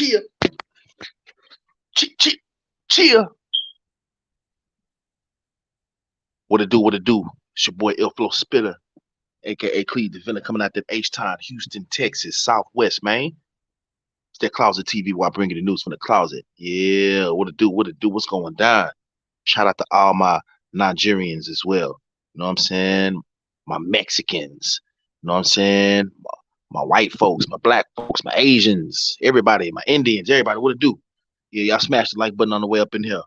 Cheer. Cheer. What it do? What it do? It's your boy Ilflow Spitter, aka Cleve the Villain, coming out that H-Town, Houston, Texas, Southwest, man. It's that Closet TV while I bring you the news from the closet. Yeah, what it do? What it do? What's going down? Shout out to all my Nigerians as well. You know what I'm saying? My Mexicans. You know what I'm saying? My white folks, my black folks, my Asians, everybody, my Indians, everybody. What it do? Yeah, y'all smash the like button on the way up in here.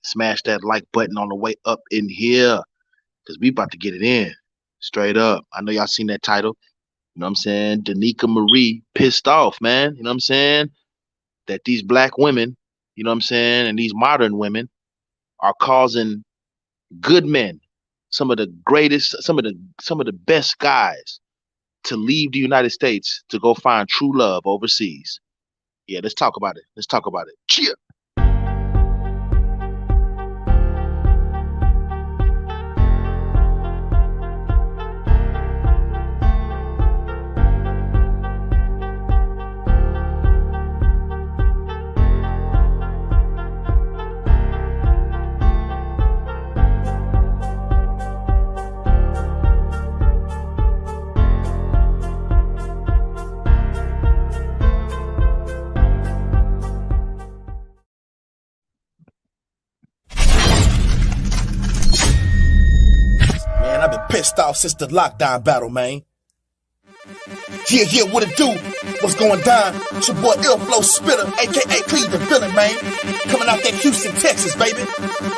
Smash that like button on the way up in here. Because we about to get it in. Straight up. I know y'all seen that title. You know what I'm saying? The Nieka Marie pissed off, man. You know what I'm saying? That these black women, you know what I'm saying, and these modern women are causing good men, some of the greatest, some of the best guys to leave the United States to go find true love overseas. Yeah, let's talk about it. Let's talk about it. Cheer. Man, I've been pissed off since the lockdown battle, man. Yeah, what it do? What's going down? It's your boy Ilflow Spitter, aka Cleve the Villain, man. Coming out that Houston, Texas, baby.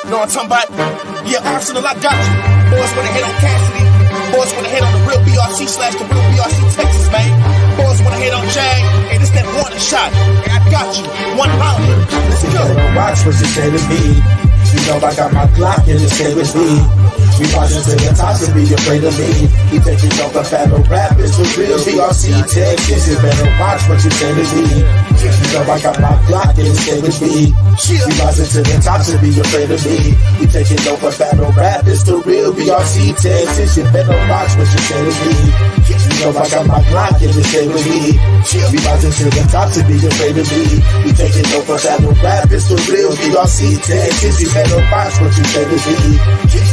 Know what I'm talking about? Yeah, Arsenal, I got you. Boys wanna hit on Cassidy. Boys wanna hit on the real BRC/the real BRC Texas, man. Boys wanna hit on Jag. Hey, this that warning shot. Hey, I got you. 1 pound. Let's go. Watch what you say to me. You know I got my Glock and it stay with me. We marching to the top to be afraid of me. We taking over battle rap, it's the real BRC Texas. You better watch what you say to me. You know I got my Glock and it stay with me. We rising to the top to be afraid of me. We taking over battle rap, it's the real BRC Texas. You better watch what you say to me. You know I got my Glock and it stay with me. We rising to the top to be afraid of me. We taking over battle rap, it's the real BRC Texas. You better watch what you say to me.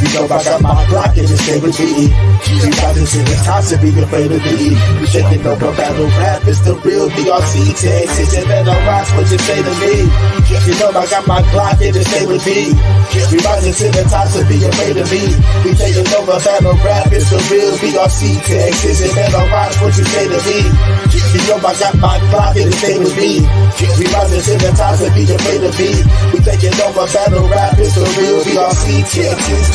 You know I got my Glock and it stay with me. We rising to the top to be afraid of me. We taking over battle rap, it's the real BRC Texas. You better watch what you say to me. You know I got my Glock and it stay with me. We rising to the top to be afraid of me. We taking over battle rap, it's the real BRC Texas. You better watch what you say to me. You know I got my Glock and it stay with me. We rising to the top to be afraid of me. We taking over battle rap, it's the real BRC Texas.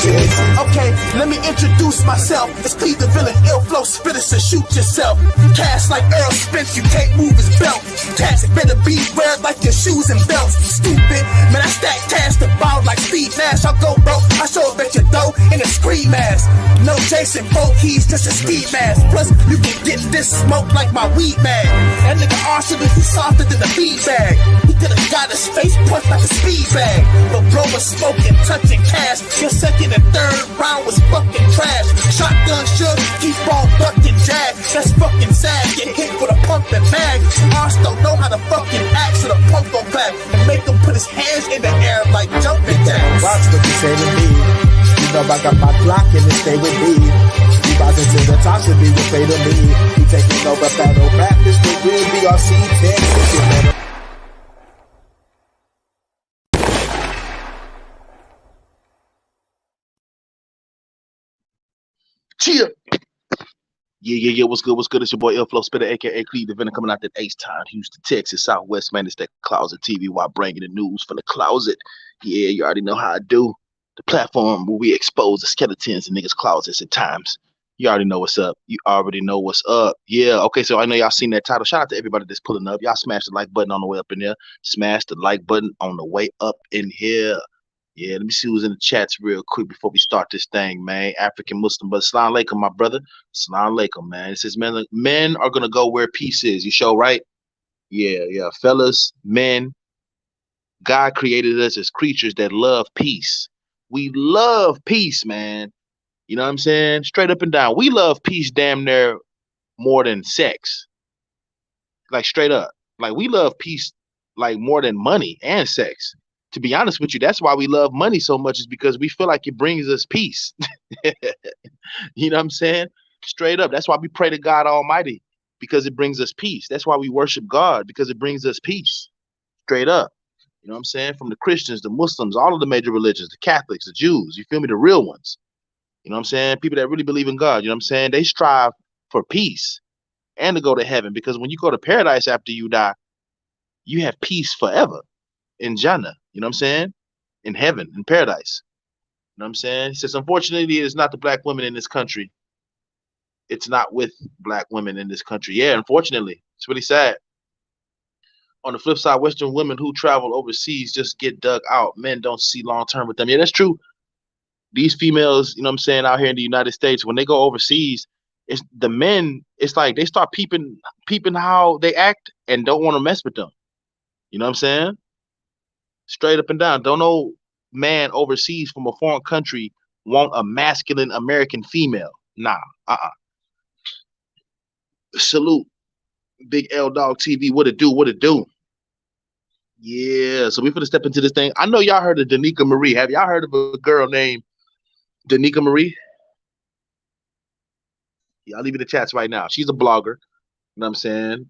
Okay, let me introduce myself. It's Cleve the Villain, Ilflow Spitter, so shoot yourself. Cast like Earl Spence, you can't move his belt. Cats better be wear like your shoes and belts. Stupid, man, I stack cash to ball like Steve Nash. I'll go broke, I show up at your dough in a scream mask. No Jason Folk, he's just a ski mask. Plus, you can get this smoke like my weed mag. That nigga Arsenal, he's softer than a bead bag. He could've got his face punched like a speed bag. But bro was smoking, touching cash. Your second and third round was fucking trash. Shotgun shook, keep on ducking Jag. That's fucking sad, get hit with a pump and mag. Arse don't know how to fucking act, so the pump gon' clap and make him put his hands in the air like jumping jacks. Watch what you say to me. You know I got my Glock and it stay with me. We rising to the top to be afraid of me. We taking over battle rap, it's the real BRC Texas. You better Cheer. Yeah. What's good? What's good? It's your boy Ilflow Spitter, aka Cleve the Villain, coming out that H-Town, Houston, Texas, Southwest, man. It's that Closet TV while bringing the news from the closet. Yeah, you already know how I do. The platform where we expose the skeletons in niggas' closets at times. You already know what's up. You already know what's up. Yeah, okay, so I know y'all seen that title. Shout out to everybody that's pulling up. Y'all smash the like button on the way up in there. Smash the like button on the way up in here. Yeah, let me see who's in the chats real quick before we start this thing, man. African Muslim, but Salam Alaikum, my brother. Salam Alaikum, man. It says men are gonna go where peace is. You show right? Yeah. Fellas, men, God created us as creatures that love peace. We love peace, man. You know what I'm saying? Straight up and down. We love peace damn near more than sex. Like straight up. Like we love peace like more than money and sex. To be honest with you, that's why we love money so much, is because we feel like it brings us peace. You know what I'm saying? Straight up. That's why we pray to God Almighty, because it brings us peace. That's why we worship God, because it brings us peace. Straight up. You know what I'm saying? From the Christians, the Muslims, all of the major religions, the Catholics, the Jews, you feel me? The real ones. You know what I'm saying? People that really believe in God, you know what I'm saying? They strive for peace and to go to heaven, because when you go to paradise after you die, you have peace forever in Jannah. You know what I'm saying? In heaven, in paradise. You know what I'm saying? He says, unfortunately, it's not the black women in this country. It's not with black women in this country. Yeah, unfortunately. It's really sad. On the flip side, Western women who travel overseas just get dug out. Men don't see long term with them. Yeah, that's true. These females, you know what I'm saying, out here in the United States, when they go overseas, it's the men, it's like they start peeping how they act and don't want to mess with them. You know what I'm saying? Straight up and down. Don't know man overseas from a foreign country want a masculine American female. Nah. Salute. Big L Dog TV. What it do? What it do? Yeah. So we finna step into this thing. I know y'all heard of Nieka Marie. Have y'all heard of a girl named Nieka Marie? Yeah, I'll leave you the chats right now. She's a blogger. You know what I'm saying?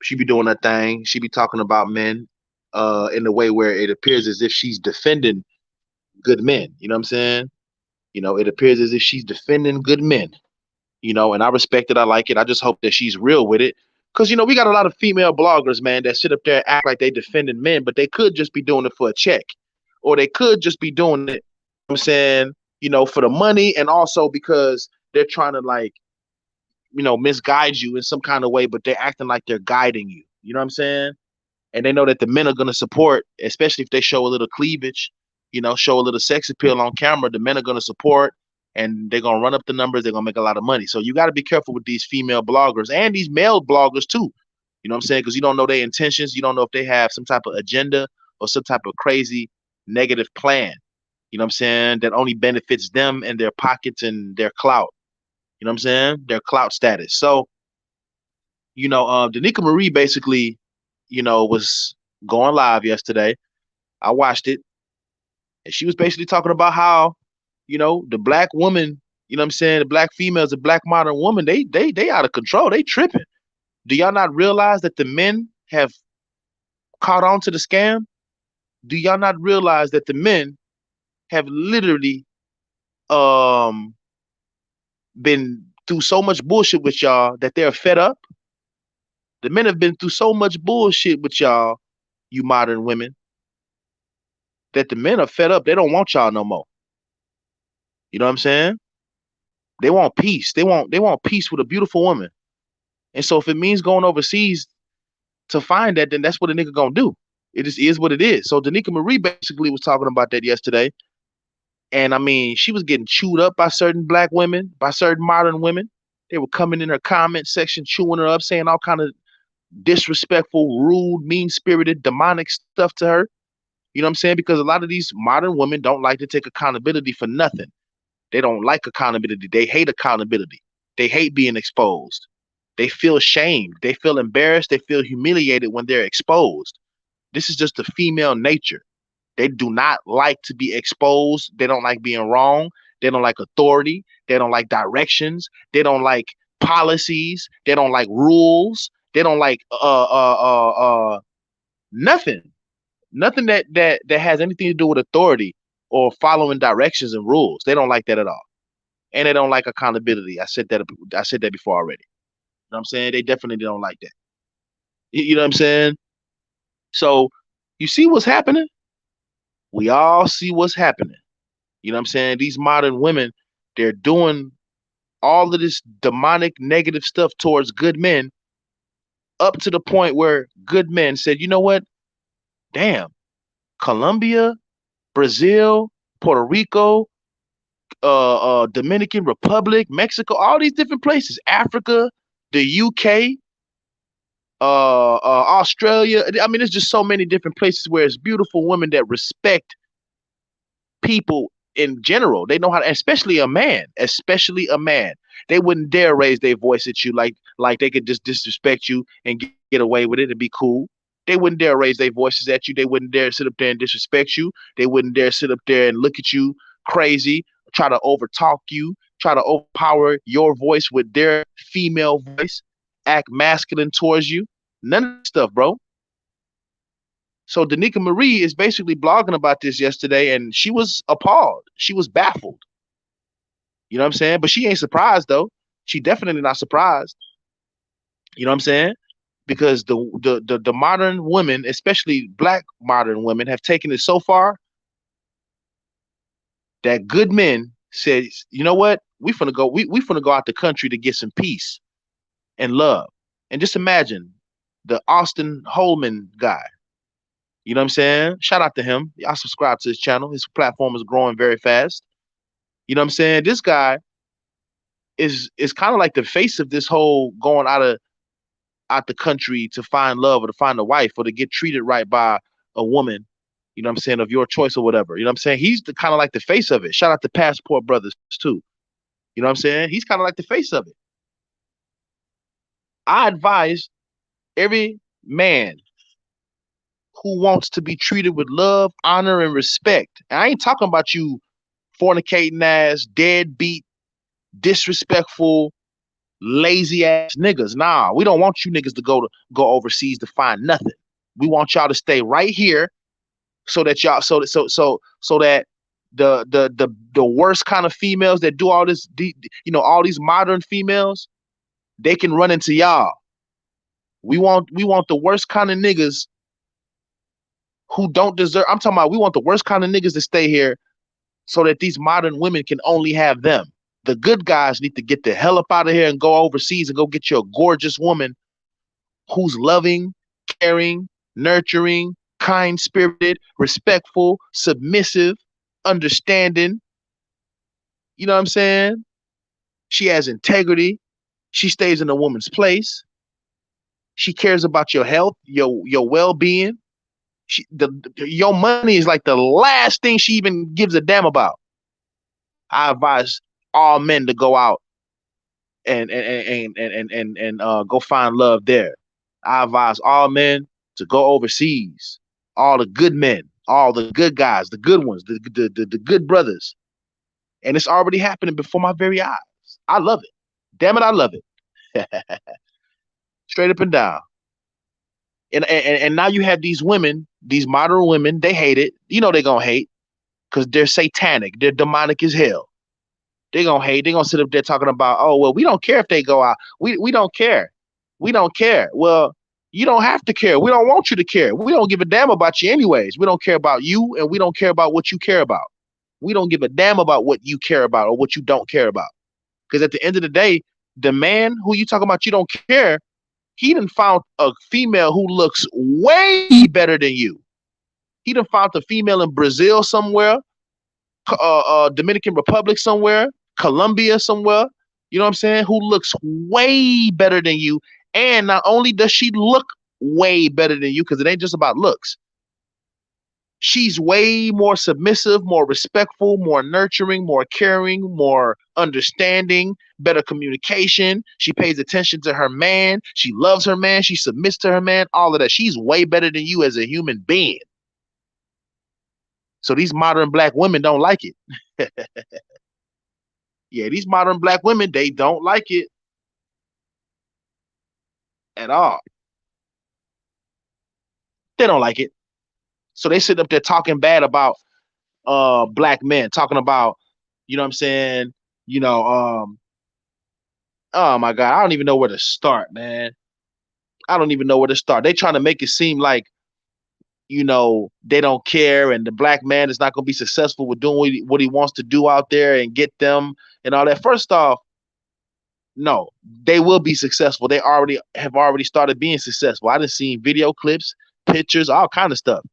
She be doing that thing. She be talking about men in a way where it appears as if she's defending good men. You know what I'm saying? You know, it appears as if she's defending good men. You know, and I respect it. I like it. I just hope that she's real with it. Because, you know, we got a lot of female bloggers, man, that sit up there and act like they defending men, but they could just be doing it for a check. Or they could just be doing it, you know what I'm saying, you know, for the money, and also because they're trying to, like, you know, misguide you in some kind of way, but they're acting like they're guiding you. You know what I'm saying? And they know that the men are going to support, especially if they show a little cleavage, you know, show a little sex appeal on camera. The men are going to support, and they're going to run up the numbers. They're going to make a lot of money. So you got to be careful with these female bloggers and these male bloggers too. You know what I'm saying? Because you don't know their intentions. You don't know if they have some type of agenda or some type of crazy negative plan. You know what I'm saying? That only benefits them and their pockets and their clout. You know what I'm saying? Their clout status. So, you know, Nieka Marie basically, you know, was going live yesterday. I watched it, and she was basically talking about how, you know, the black woman, you know what I'm saying, the black females, the black modern woman, they out of control. They tripping. Do y'all not realize that the men have caught on to the scam? Do y'all not realize that the men have literally been through so much bullshit with y'all that they're fed up? The men have been through so much bullshit with y'all, you modern women, that the men are fed up. They don't want y'all no more. You know what I'm saying? They want peace. They want peace with a beautiful woman. And so if it means going overseas to find that, then that's what a nigga gonna do. It just is what it is. So Nieka Marie basically was talking about that yesterday. And I mean, she was getting chewed up by certain black women, by certain modern women. They were coming in her comment section, chewing her up, saying all kind of disrespectful, rude, mean-spirited, demonic stuff to her. You know what I'm saying? Because a lot of these modern women don't like to take accountability for nothing. They don't like accountability. They hate accountability. They hate being exposed. They feel shamed. They feel embarrassed. They feel humiliated when they're exposed. This is just the female nature. They do not like to be exposed. They don't like being wrong. They don't like authority. They don't like directions. They don't like policies. They don't like rules. They don't like nothing. Nothing that has anything to do with authority or following directions and rules. They don't like that at all. And they don't like accountability. I said that before already. You know what I'm saying? They definitely don't like that. You know what I'm saying? So you see what's happening? We all see what's happening. You know what I'm saying? These modern women, they're doing all of this demonic negative stuff towards good men, up to the point where good men said, you know what? Damn, Colombia, Brazil, Puerto Rico, Dominican Republic, Mexico, all these different places, Africa, the UK, Australia. I mean, there's just so many different places where it's beautiful women that respect people in general. They know how to, especially a man, They wouldn't dare raise their voice at you like they could just disrespect you and get away with it and be cool. They wouldn't dare raise their voices at you. They wouldn't dare sit up there and disrespect you. They wouldn't dare sit up there and look at you crazy, try to overtalk you, try to overpower your voice with their female voice, act masculine towards you. None of that stuff, bro. So Nieka Marie is basically blogging about this yesterday, and she was appalled. She was baffled. You know what I'm saying? But she ain't surprised though. She definitely not surprised. You know what I'm saying? Because the modern women, especially black modern women, have taken it so far that good men said, you know what? We finna go out the country to get some peace and love. And just imagine the Austin Holman guy. You know what I'm saying? Shout out to him. I subscribe to his channel. His platform is growing very fast. You know what I'm saying? This guy is kind of like the face of this whole going out the country to find love or to find a wife or to get treated right by a woman, you know what I'm saying, of your choice or whatever. You know what I'm saying? He's the kind of like the face of it. Shout out to Passport Brothers too. You know what I'm saying? He's kind of like the face of it. I advise every man who wants to be treated with love, honor, and respect. And I ain't talking about you fornicating ass, deadbeat, disrespectful, lazy ass niggas. Nah, we don't want you niggas to go overseas to find nothing. We want y'all to stay right here so that y'all so that the worst kind of females that do all this, all these modern females, they can run into y'all. We want the worst kind of niggas who don't deserve. I'm talking about we want the worst kind of niggas to stay here so that these modern women can only have them. The good guys need to get the hell up out of here and go overseas and go get you a gorgeous woman who's loving, caring, nurturing, kind-spirited, respectful, submissive, understanding. You know what I'm saying? She has integrity. She stays in a woman's place. She cares about your health, your well-being. Your money is like the last thing she even gives a damn about. I advise all men to go out and go find love there. I advise all men to go overseas. All the good men, all the good guys, the good ones, the good brothers. And it's already happening before my very eyes. I love it. Damn it, I love it. Straight up and down. And now you have these women, these modern women, they hate it. You know they're gonna hate because they're satanic, they're demonic as hell. They're gonna hate, they're gonna sit up there talking about, oh well, we don't care if they go out. We don't care. We don't care. Well, you don't have to care. We don't want you to care. We don't give a damn about you anyways. We don't care about you, and we don't care about what you care about. We don't give a damn about what you care about or what you don't care about. Because at the end of the day, the man who you talking about you don't care, he done found a female who looks way better than you. He done found a female in Brazil somewhere, Dominican Republic somewhere, Colombia somewhere, you know what I'm saying, who looks way better than you. And not only does she look way better than you, because it ain't just about looks, she's way more submissive, more respectful, more nurturing, more caring, more understanding, better communication. She pays attention to her man. She loves her man. She submits to her man, all of that. She's way better than you as a human being. So these modern black women don't like it. Yeah, these modern black women, they don't like it at all. They don't like it. So they sit up there talking bad about black men, talking about, you know what I'm saying, oh my God, I don't even know where to start, man. I don't even know where to start. They trying to make it seem like, they don't care and the black man is not going to be successful with doing what he wants to do out there and get them and all that. First off, no, they will be successful. They have already started being successful. I done seen video clips, pictures, all kind of stuff.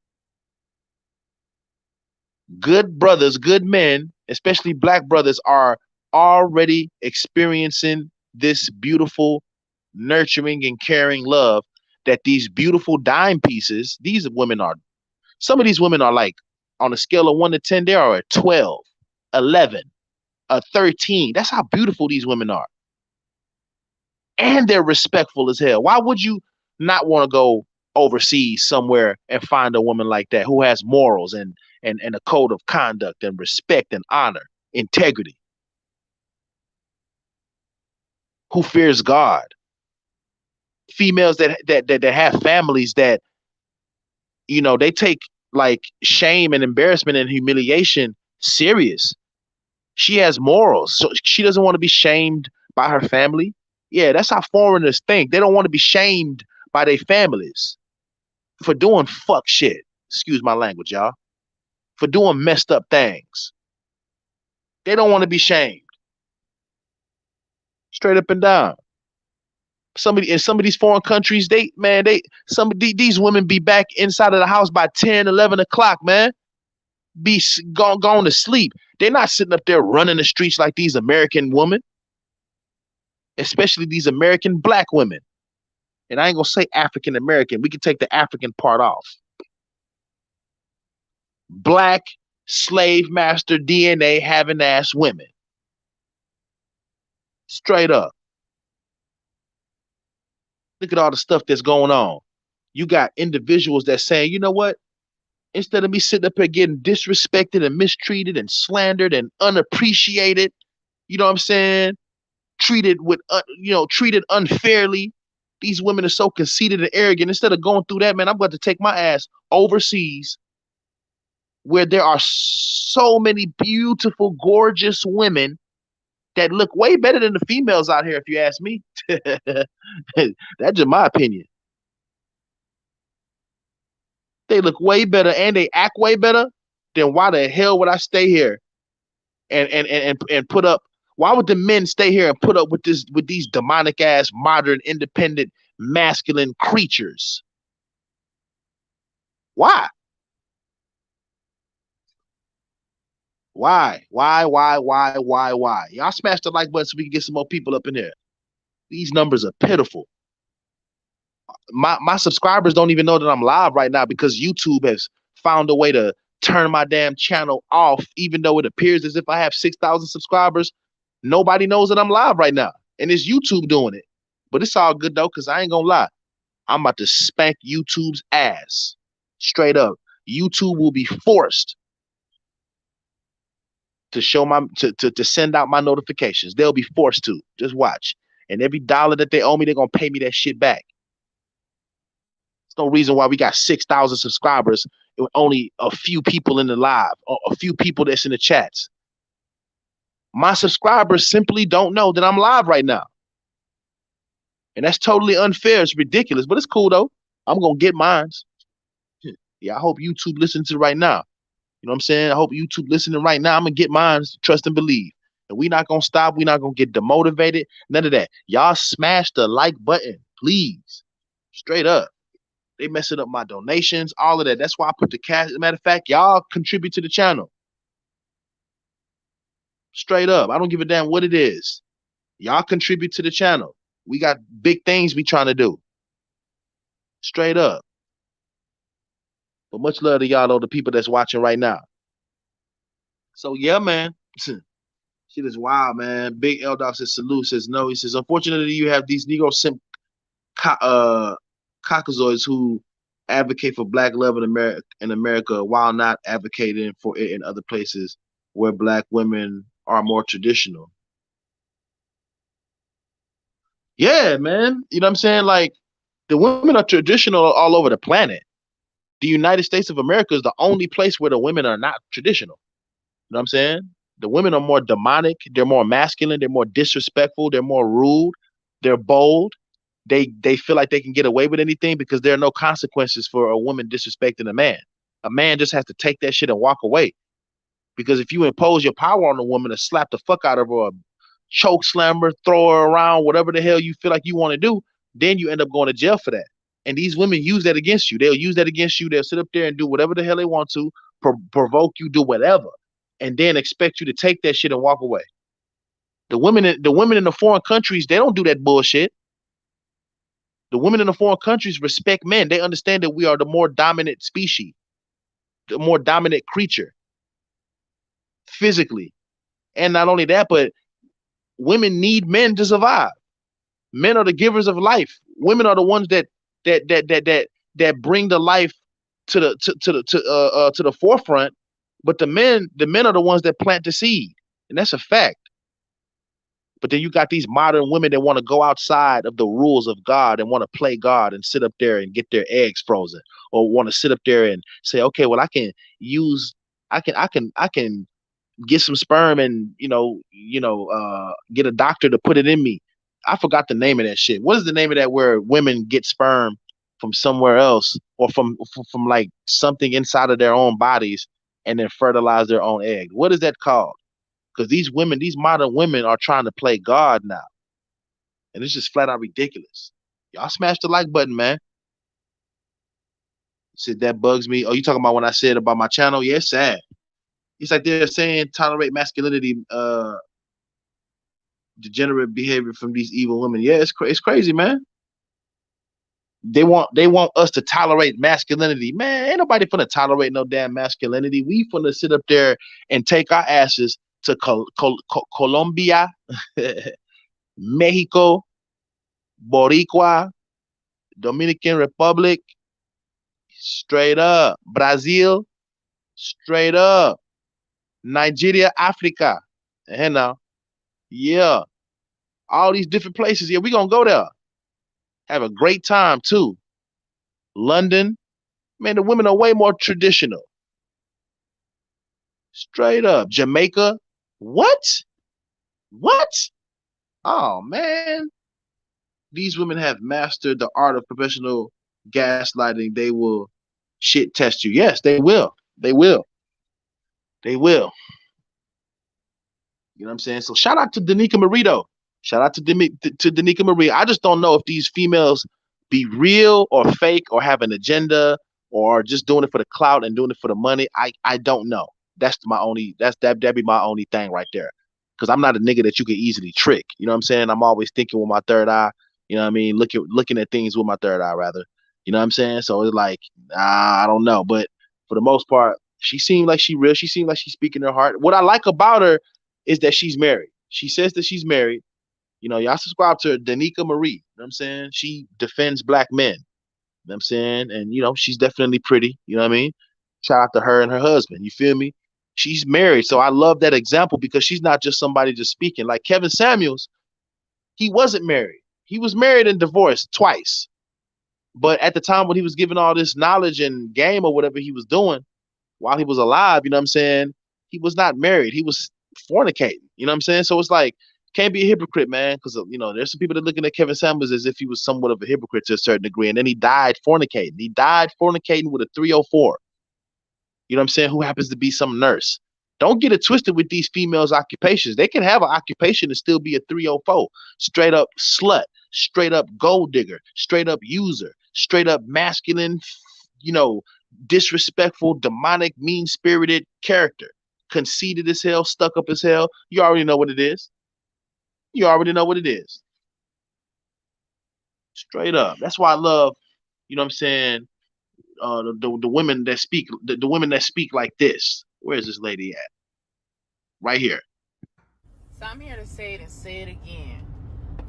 Good brothers, good men, especially black brothers, are already experiencing this beautiful, nurturing and caring love that these beautiful dime pieces, some of these women are like, on a scale of 1 to 10, they are a 12, 11, a 13. That's how beautiful these women are. And they're respectful as hell. Why would you not want to go overseas somewhere and find a woman like that who has morals and a code of conduct and respect and honor, integrity, who fears God. Females that have families that, they take like shame and embarrassment and humiliation serious. She has morals, so she doesn't want to be shamed by her family. Yeah, that's how foreigners think. They don't want to be shamed by their families for doing fuck shit. Excuse my language, y'all. For doing messed up things. They don't want to be shamed. Straight up and down. In some of these foreign countries, these women be back inside of the house by 10, 11 o'clock, man. Be gone to sleep. They're not sitting up there running the streets like these American women, especially these American black women. And I ain't gonna say African American. We can take the African part off. Black slave master DNA having ass women. Straight up. Look at all the stuff that's going on. You got individuals that saying, you know what? Instead of me sitting up here getting disrespected and mistreated and slandered and unappreciated, you know what I'm saying? Treated unfairly. These women are so conceited and arrogant. Instead of going through that, man, I'm about to take my ass overseas where there are so many beautiful, gorgeous women that look way better than the females out here, if you ask me. That's just my opinion. They look way better and they act way better. Then why the hell would I stay here and put up? Why would the men stay here and put up with these demonic ass, modern, independent, masculine creatures? Why? Why? Y'all smash the like button so we can get some more people up in here. These numbers are pitiful. My subscribers don't even know that I'm live right now because YouTube has found a way to turn my damn channel off, even though it appears as if I have 6,000 subscribers. Nobody knows that I'm live right now, and it's YouTube doing it. But it's all good though, because I ain't gonna lie. I'm about to spank YouTube's ass. Straight up. YouTube will be forced to send out my notifications. They'll be forced to. Just watch. And every dollar that they owe me, they're gonna pay me that shit back. There's no reason why we got 6,000 subscribers with only a few people in the live, or a few people that's in the chats. My subscribers simply don't know that I'm live right now. And that's totally unfair. It's ridiculous, but it's cool though. I'm gonna get mines. Yeah, I hope YouTube listens to it right now. You know what I'm saying? I hope YouTube listening right now. I'm gonna get mines. Trust and believe. And we not gonna stop. We not gonna get demotivated. None of that. Y'all smash the like button, please. Straight up. They messing up my donations, all of that. That's why I put the cash. As a matter of fact, y'all contribute to the channel. Straight up. I don't give a damn what it is. Y'all contribute to the channel. We got big things we trying to do. Straight up. But much love to y'all, though, the people that's watching right now. So yeah, man. Shit is wild, man. Big L Dog says salute, says no. He says, unfortunately, you have these Negro simp caucasoids who advocate for black love in America while not advocating for it in other places where black women are more traditional. Yeah, man. You know what I'm saying? Like, the women are traditional all over the planet. The United States of America is the only place where the women are not traditional. You know what I'm saying? The women are more demonic. They're more masculine. They're more disrespectful. They're more rude. They're bold. They feel like they can get away with anything because there are no consequences for a woman disrespecting a man. A man just has to take that shit and walk away. Because if you impose your power on a woman to slap the fuck out of her, or choke slam her, throw her around, whatever the hell you feel like you want to do, then you end up going to jail for that. And these women use that against you. They'll use that against you. They'll sit up there and do whatever the hell they want to, provoke you, do whatever, and then expect you to take that shit and walk away. The women in the foreign countries, they don't do that bullshit. The women in the foreign countries respect men. They understand that we are the more dominant species, the more dominant creature, physically. And not only that, but women need men to survive. Men are the givers of life. Women are the ones that that bring the life to the forefront, but the men are the ones that plant the seed, and that's a fact. But then you got these modern women that want to go outside of the rules of God and want to play God and sit up there and get their eggs frozen, or want to sit up there and say, okay, well, I can use, I can get some sperm and get a doctor to put it in me. I forgot the name of that shit. What is the name of that where women get sperm from somewhere else, or from like something inside of their own bodies, and then fertilize their own egg? What is that called? Because these women, these modern women, are trying to play God now, and it's just flat out ridiculous. Y'all smash the like button, man. Said that bugs me. Oh, you talking about when I said about my channel? Yeah, it's sad. It's like they're saying tolerate masculinity, degenerate behavior from these evil women. Yeah, it's crazy, man. They want us to tolerate masculinity. Man, ain't nobody finna tolerate no damn masculinity. We finna sit up there and take our asses to Colombia, Mexico, Boricua, Dominican Republic, straight up, Brazil, straight up, Nigeria, Africa. And now, yeah, all these different places. Yeah, we gonna go there. Have a great time too. London, man, the women are way more traditional. Straight up. Jamaica. What? What? Oh man. These women have mastered the art of professional gaslighting. They will shit test you. Yes, they will. They will. They will. You know what I'm saying? So shout out to Nieka Marie though. Shout out to Nieka Marie. I just don't know if these females be real or fake or have an agenda or just doing it for the clout and doing it for the money. I don't know. That'd be my only thing right there. Cause I'm not a nigga that you can easily trick. You know what I'm saying? I'm always thinking with my third eye. You know what I mean? Looking at things with my third eye rather. You know what I'm saying? So it's like, I don't know. But for the most part, she seemed like she real. She seemed like she's speaking her heart. What I like about her is that she's married. She says that she's married. Y'all subscribe to her, Nieka Marie. You know what I'm saying? She defends black men. You know what I'm saying? And she's definitely pretty. You know what I mean? Shout out to her and her husband. You feel me? She's married. So I love that example because she's not just somebody just speaking. Like Kevin Samuels, he wasn't married. He was married and divorced twice. But at the time when he was giving all this knowledge and game or whatever he was doing while he was alive, you know what I'm saying? He was not married. He was fornicating. You know what I'm saying? So it's like, can't be a hypocrite, man, because there's some people that are looking at Kevin Samuels as if he was somewhat of a hypocrite to a certain degree, and then he died fornicating. He died fornicating with a 304. You know what I'm saying? Who happens to be some nurse. Don't get it twisted with these females' occupations. They can have an occupation and still be a 304. Straight up slut, straight up gold digger, straight up user, straight up masculine, disrespectful, demonic, mean-spirited character. Conceited as hell, stuck up as hell. You already know what it is. You already know what it is. Straight up. That's why I love, you know what I'm saying, the women that speak, the women that speak like this. Where is this lady at? Right here. So I'm here to say it and say it again.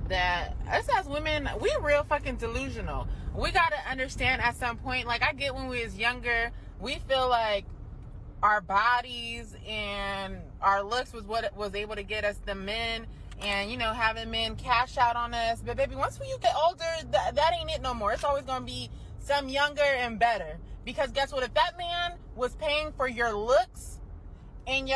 That us as women, we real fucking delusional. We gotta understand at some point, like I get when we was younger, we feel like our bodies and our looks was what was able to get us the men and having men cash out on us. But baby, once you get older, that ain't it no more. It's always gonna be some younger and better. Because guess what? If that man was paying for your looks and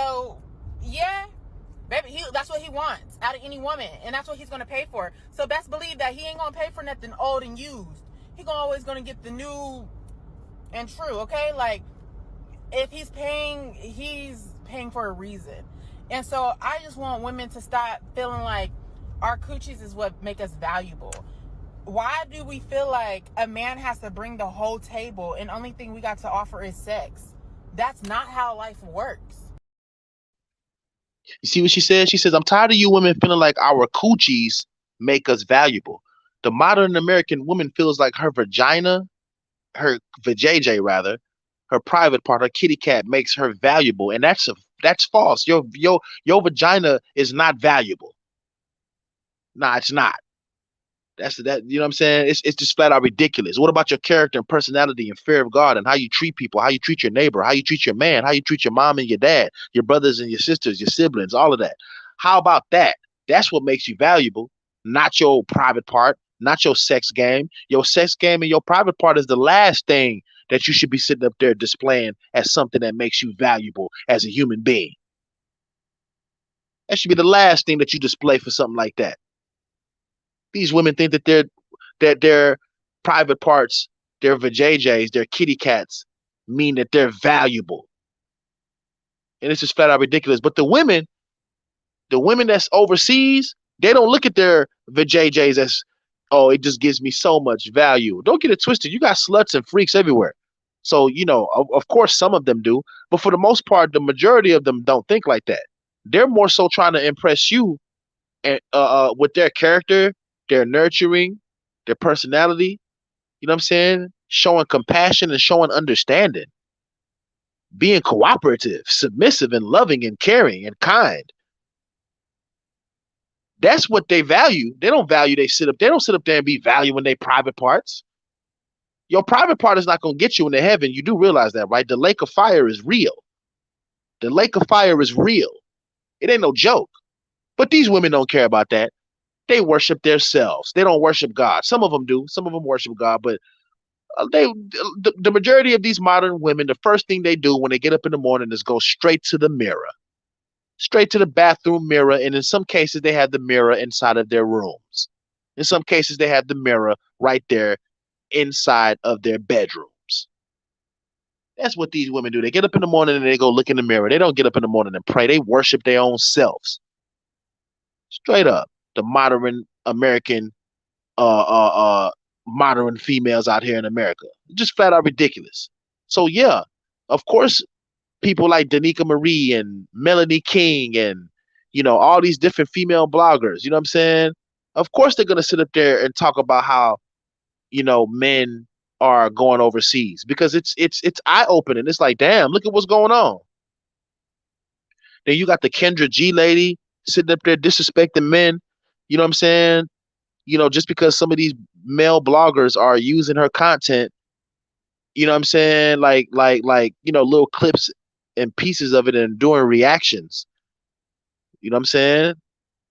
baby, that's what he wants out of any woman, and that's what he's gonna pay for. So best believe that he ain't gonna pay for nothing old and used. He always gonna get the new and true. Okay, like if he's paying for a reason. And so I just want women to stop feeling like our coochies is what make us valuable. Why do we feel like a man has to bring the whole table and only thing we got to offer is sex? That's not how life works. You see what she says? She says, I'm tired of you women feeling like our coochies make us valuable. The modern American woman feels like her vagina, her vajayjay rather, her private part, her kitty cat makes her valuable. And that's false. Your vagina is not valuable. Nah, it's not. That's that. You know what I'm saying? It's just flat out ridiculous. What about your character and personality and fear of God and how you treat people, how you treat your neighbor, how you treat your man, how you treat your mom and your dad, your brothers and your sisters, your siblings, all of that? How about that? That's what makes you valuable, not your private part, not your sex game. Your sex game and your private part is the last thing that you should be sitting up there displaying as something that makes you valuable as a human being. That should be the last thing that you display for something like that. These women think that their private parts, their vajayjays, their kitty cats mean that they're valuable. And it's just flat out ridiculous. But the women that's overseas, they don't look at their vajayjays as, oh, it just gives me so much value. Don't get it twisted. You got sluts and freaks everywhere. So, of course, some of them do. But for the most part, the majority of them don't think like that. They're more so trying to impress you and with their character, their nurturing, their personality. You know what I'm saying? Showing compassion and showing understanding, being cooperative, submissive, and loving and caring and kind. That's what they value. They don't value they don't sit up there and be valuing their private parts. Your private part is not going to get you into heaven. You do realize that, right? The lake of fire is real. The lake of fire is real. It ain't no joke. But these women don't care about that. They worship themselves. They don't worship God. Some of them do. Some of them worship God, but the majority of these modern women, the first thing they do when they get up in the morning is go straight to the mirror, straight to the bathroom mirror. And in some cases, they have the mirror inside of their rooms. In some cases, they have the mirror right there inside of their bedrooms. That's what these women do. They get up in the morning and they go look in the mirror. They don't get up in the morning and pray. They worship their own selves. Straight up. The modern American modern females out here in America. Just flat out ridiculous. So yeah, of course, people like Nieka Marie and Melanie King and all these different female bloggers, you know what I'm saying? Of course they're gonna sit up there and talk about how, men are going overseas because it's eye opening. It's like, damn, look at what's going on. Then you got the KendraG lady sitting up there disrespecting men. You know what I'm saying? Just because some of these male bloggers are using her content, you know what I'm saying? Like, little clips and pieces of it and doing reactions. You know what I'm saying?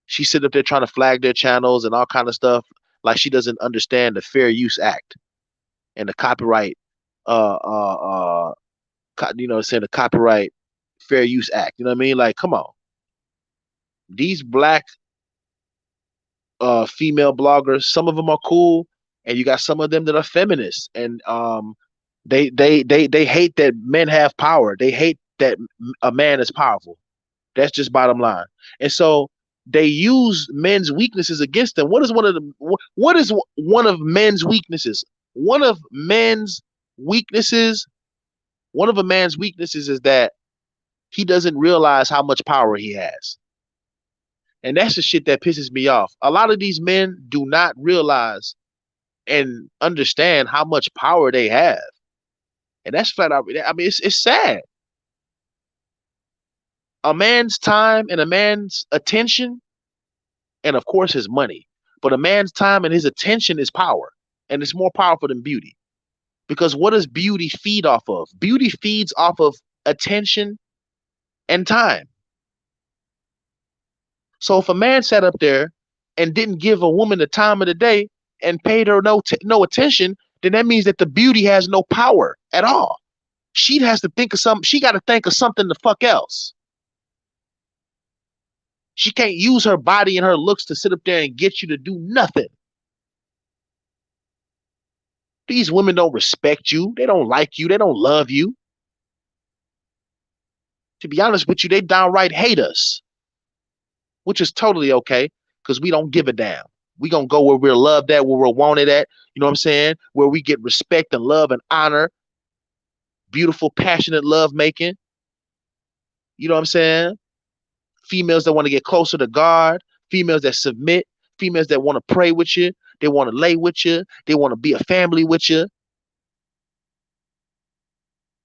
She sit up there trying to flag their channels and all kind of stuff. Like she doesn't understand the Fair Use Act and the copyright, saying the Copyright Fair Use Act. You know what I mean? Like, come on. These black female bloggers, some of them are cool, and you got some of them that are feminists, and they hate that men have power. They hate that a man is powerful. That's just bottom line. And so they use men's weaknesses against them. What is one of men's weaknesses? One of a man's weaknesses is that he doesn't realize how much power he has. And that's the shit that pisses me off. A lot of these men do not realize and understand how much power they have. And that's flat out. I mean, it's sad. A man's time and a man's attention, and of course his money, but a man's time and his attention is power. And it's more powerful than beauty. Because what does beauty feed off of? Beauty feeds off of attention and time. So if a man sat up there and didn't give a woman the time of the day and paid her no attention, then that means that the beauty has no power at all. She has to think of something. She got to think of something the fuck else. She can't use her body and her looks to sit up there and get you to do nothing. These women don't respect you. They don't like you. They don't love you. To be honest with you, they downright hate us, which is totally okay because we don't give a damn. We going to go where we're loved at, where we're wanted at, you know what I'm saying? Where we get respect and love and honor, beautiful, passionate love making. You know what I'm saying? Females that want to get closer to God, females that submit, females that want to pray with you, they want to lay with you, they want to be a family with you,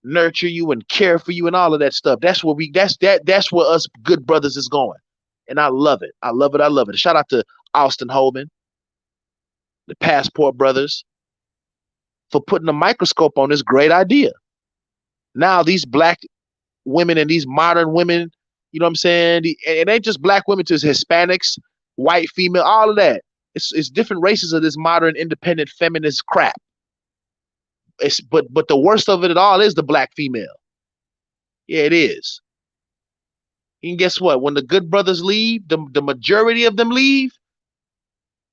nurture you and care for you and all of that stuff. That's where that's where us good brothers is going. And I love it. I love it. I love it. Shout out to Austin Holman. the Passport Brothers, for putting a microscope on this great idea. Now these black women and these modern women, you know what I'm saying? It ain't just black women, it's Hispanics, white, female, all of that. It's different races of this modern independent feminist crap. But the worst of it all is the black female. Yeah, it is. And guess what? When the good brothers leave, the majority of them leave,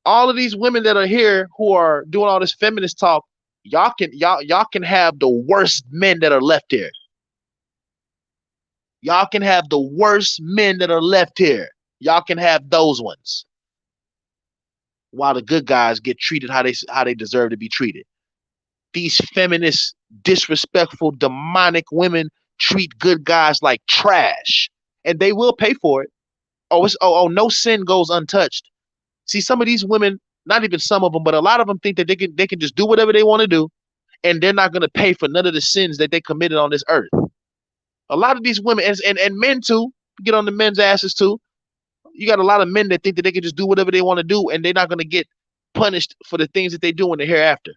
all of these women that are here who are doing all this feminist talk, y'all can have the worst men that are left here. Y'all can have the worst men that are left here. Y'all can have those ones. While the good guys get treated how they deserve to be treated. These feminist, disrespectful, demonic women treat good guys like trash. And they will pay for it. No sin goes untouched. See, some of these women, not even some of them, but a lot of them think that they can just do whatever they want to do, and they're not going to pay for none of the sins that they committed on this earth. A lot of these women, and men too, get on the men's asses too. You got a lot of men that think that they can just do whatever they want to do, and they're not going to get punished for the things that they do in the hereafter.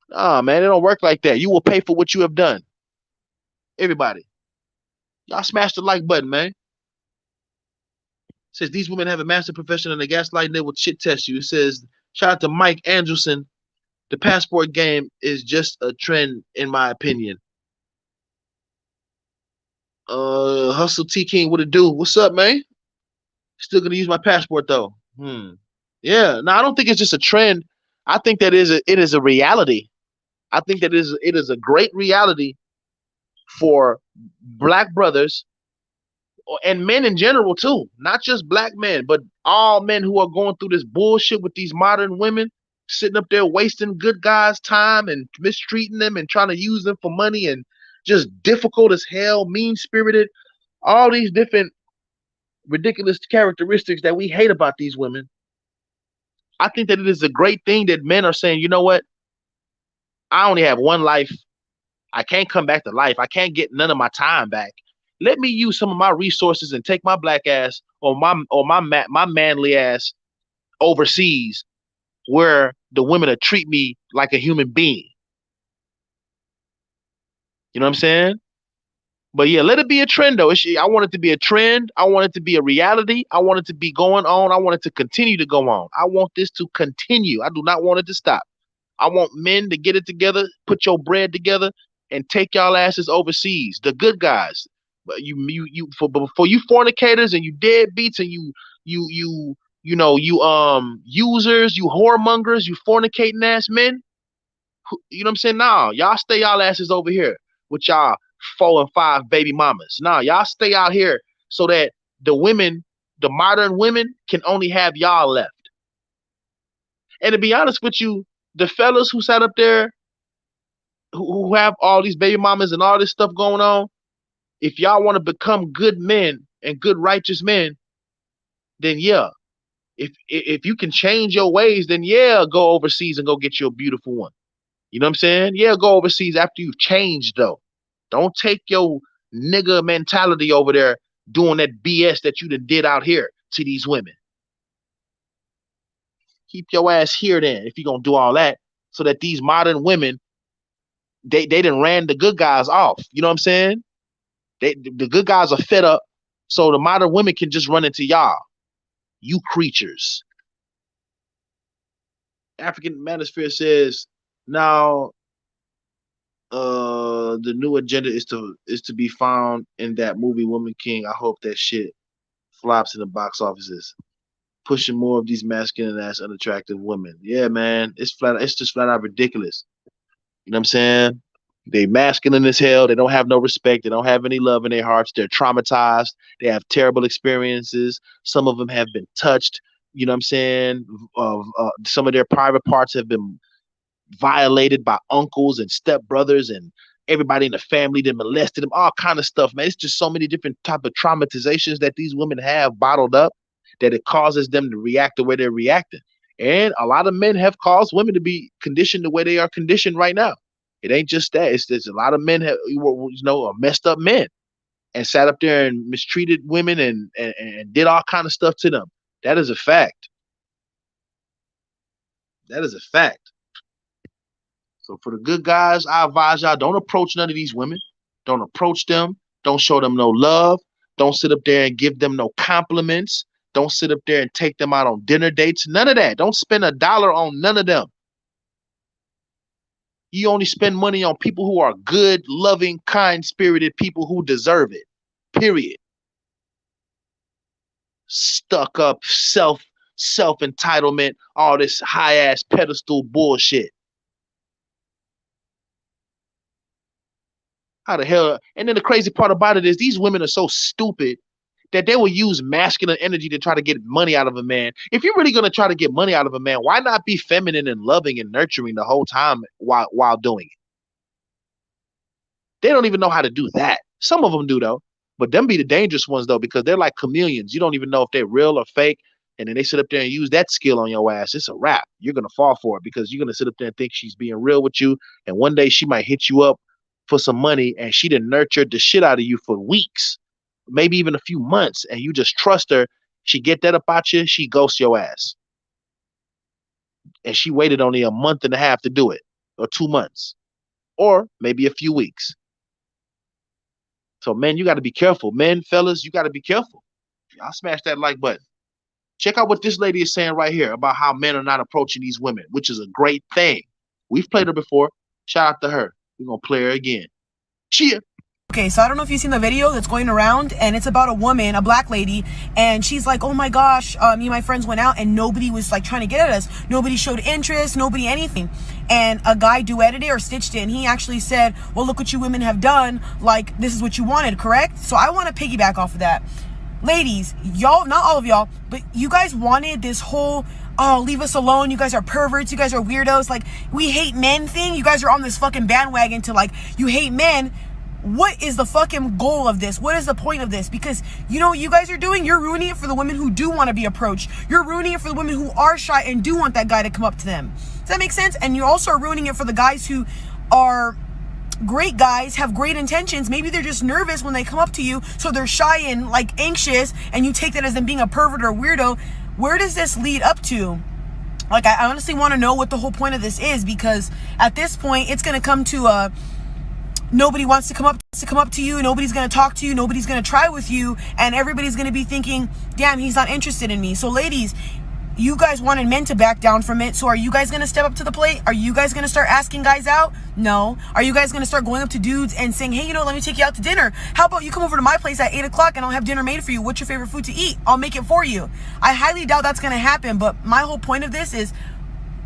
Man, it don't work like that. You will pay for what you have done. Everybody. Y'all smash the like button, man. It says these women have a master profession and they gaslight and they will shit test you. It says, shout out to Mike Anderson. The passport game is just a trend, in my opinion. Hustle T King, what it do? What's up, man? Still gonna use my passport though. Yeah. No, I don't think it's just a trend. I think that it is a reality. I think that it is a great reality for black brothers and men in general too. Not just black men, but all men who are going through this bullshit with these modern women, sitting up there wasting good guys' time and mistreating them and trying to use them for money and just difficult as hell, mean-spirited, all these different ridiculous characteristics that we hate about these women. I think that it is a great thing that men are saying, you know what? I only have one life. I can't come back to life. I can't get none of my time back. Let me use some of my resources and take my black ass or my manly ass overseas where the women will treat me like a human being. You know what I'm saying? But yeah, let it be a trend though. I want it to be a trend. I want it to be a reality. I want it to be going on. I want it to continue to go on. I want this to continue. I do not want it to stop. I want men to get it together, put your bread together, and take y'all asses overseas. The good guys. For you fornicators and you deadbeats and you users, you whoremongers, you fornicating ass men. You know what I'm saying? Nah, y'all stay y'all asses over here with y'all 4 and 5 baby mamas. Nah, y'all stay out here so that the women, the modern women, can only have y'all left. And to be honest with you, the fellas who sat up there who have all these baby mamas and all this stuff going on, if y'all want to become good men and good righteous men, then yeah. If you can change your ways, then yeah, go overseas and go get you a beautiful one. You know what I'm saying? Yeah, go overseas after you've changed though. Don't take your nigga mentality over there doing that BS that you did out here to these women. Keep your ass here then if you're gonna do all that, so that these modern women, they done ran the good guys off. You know what I'm saying? The good guys are fed up, so the modern women can just run into y'all. You creatures. African Manosphere says, now the new agenda is to be found in that movie Woman King. I hope that shit flops in the box offices. Pushing more of these masculine ass unattractive women. Yeah, man. It's just flat out ridiculous. You know what I'm saying? They masculine as hell. They don't have no respect. They don't have any love in their hearts. They're traumatized. They have terrible experiences. Some of them have been touched. You know what I'm saying? Some of their private parts have been violated by uncles and stepbrothers and everybody in the family that molested them. All kind of stuff, man. It's just so many different type of traumatizations that these women have bottled up that it causes them to react the way they're reacting. And a lot of men have caused women to be conditioned the way they are conditioned right now. It ain't just that. There's a lot of men have, messed up men and sat up there and mistreated women and did all kind of stuff to them. That is a fact. That is a fact. So for the good guys, I advise y'all, don't approach none of these women. Don't approach them. Don't show them no love. Don't sit up there and give them no compliments. Don't sit up there and take them out on dinner dates. None of that. Don't spend $1 on none of them. You only spend money on people who are good, loving, kind-spirited people who deserve it. Period. Stuck up self-entitlement, all this high-ass pedestal bullshit. How the hell? And then the crazy part about it is these women are so stupid that they will use masculine energy to try to get money out of a man. If you're really going to try to get money out of a man, why not be feminine and loving and nurturing the whole time while doing it? They don't even know how to do that. Some of them do, though. But them be the dangerous ones, though, because they're like chameleons. You don't even know if they're real or fake. And then they sit up there and use that skill on your ass. It's a wrap. You're going to fall for it because you're going to sit up there and think she's being real with you. And one day she might hit you up for some money and she done nurtured the shit out of you for weeks, maybe even a few months. And you just trust her. She get that about you. She ghosts your ass. And she waited only a month and a half to do it, or 2 months, or maybe a few weeks. So, men, you got to be careful. Men, fellas, you got to be careful. I'll smash that like button. Check out what this lady is saying right here about how men are not approaching these women, which is a great thing. We've played her before. Shout out to her. We're going to play her again. Cheer. Okay, so I don't know if you've seen the video that's going around, and it's about a woman, a black lady, and she's like, oh my gosh, me and my friends went out and nobody was like trying to get at us. Nobody showed interest, nobody anything. And a guy duetted it or stitched it, and he actually said, well, look what you women have done. Like, this is what you wanted, correct? So I want to piggyback off of that. Ladies, y'all, not all of y'all, but you guys wanted this whole, oh, leave us alone, you guys are perverts, you guys are weirdos, like, we hate men thing. You guys are on this fucking bandwagon to, like, you hate men. What is the fucking goal of this? What is the point of this? Because you know what you guys are doing? You're ruining it for the women who do want to be approached. You're ruining it for the women who are shy and do want that guy to come up to them. Does that make sense? And you're also ruining it for the guys who are great guys, have great intentions. Maybe they're just nervous when they come up to you, so they're shy and like anxious, and you take that as them being a pervert or weirdo. Where does this lead up to? Like, I honestly want to know what the whole point of this is, because at this point, it's going to come to a nobody wants to come up to you, nobody's going to talk to you, nobody's going to try with you, and everybody's going to be thinking, damn, he's not interested in me. So ladies, you guys wanted men to back down from it, so are you guys going to step up to the plate? Are you guys going to start asking guys out? No. Are you guys going to start going up to dudes and saying, hey, you know, let me take you out to dinner? How about you come over to my place at 8 o'clock and I'll have dinner made for you? What's your favorite food to eat? I'll make it for you. I highly doubt that's going to happen, but my whole point of this is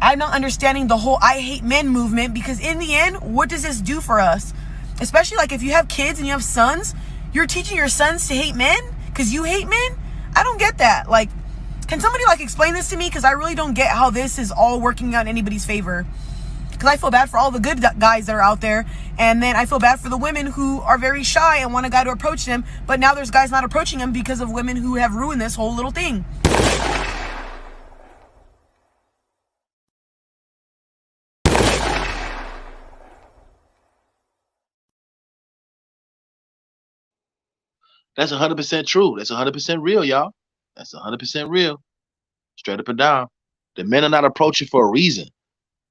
I'm not understanding the whole I hate men movement, because in the end, what does this do for us? Especially like if you have kids and you have sons, you're teaching your sons to hate men because you hate men? I don't get that. Like, can somebody like explain this to me? Because I really don't get how this is all working out in anybody's favor. Because I feel bad for all the good guys that are out there. And then I feel bad for the women who are very shy and want a guy to approach them. But now there's guys not approaching them because of women who have ruined this whole little thing. That's 100% true. That's 100% real, y'all. That's 100% real. Straight up and down. The men are not approaching for a reason.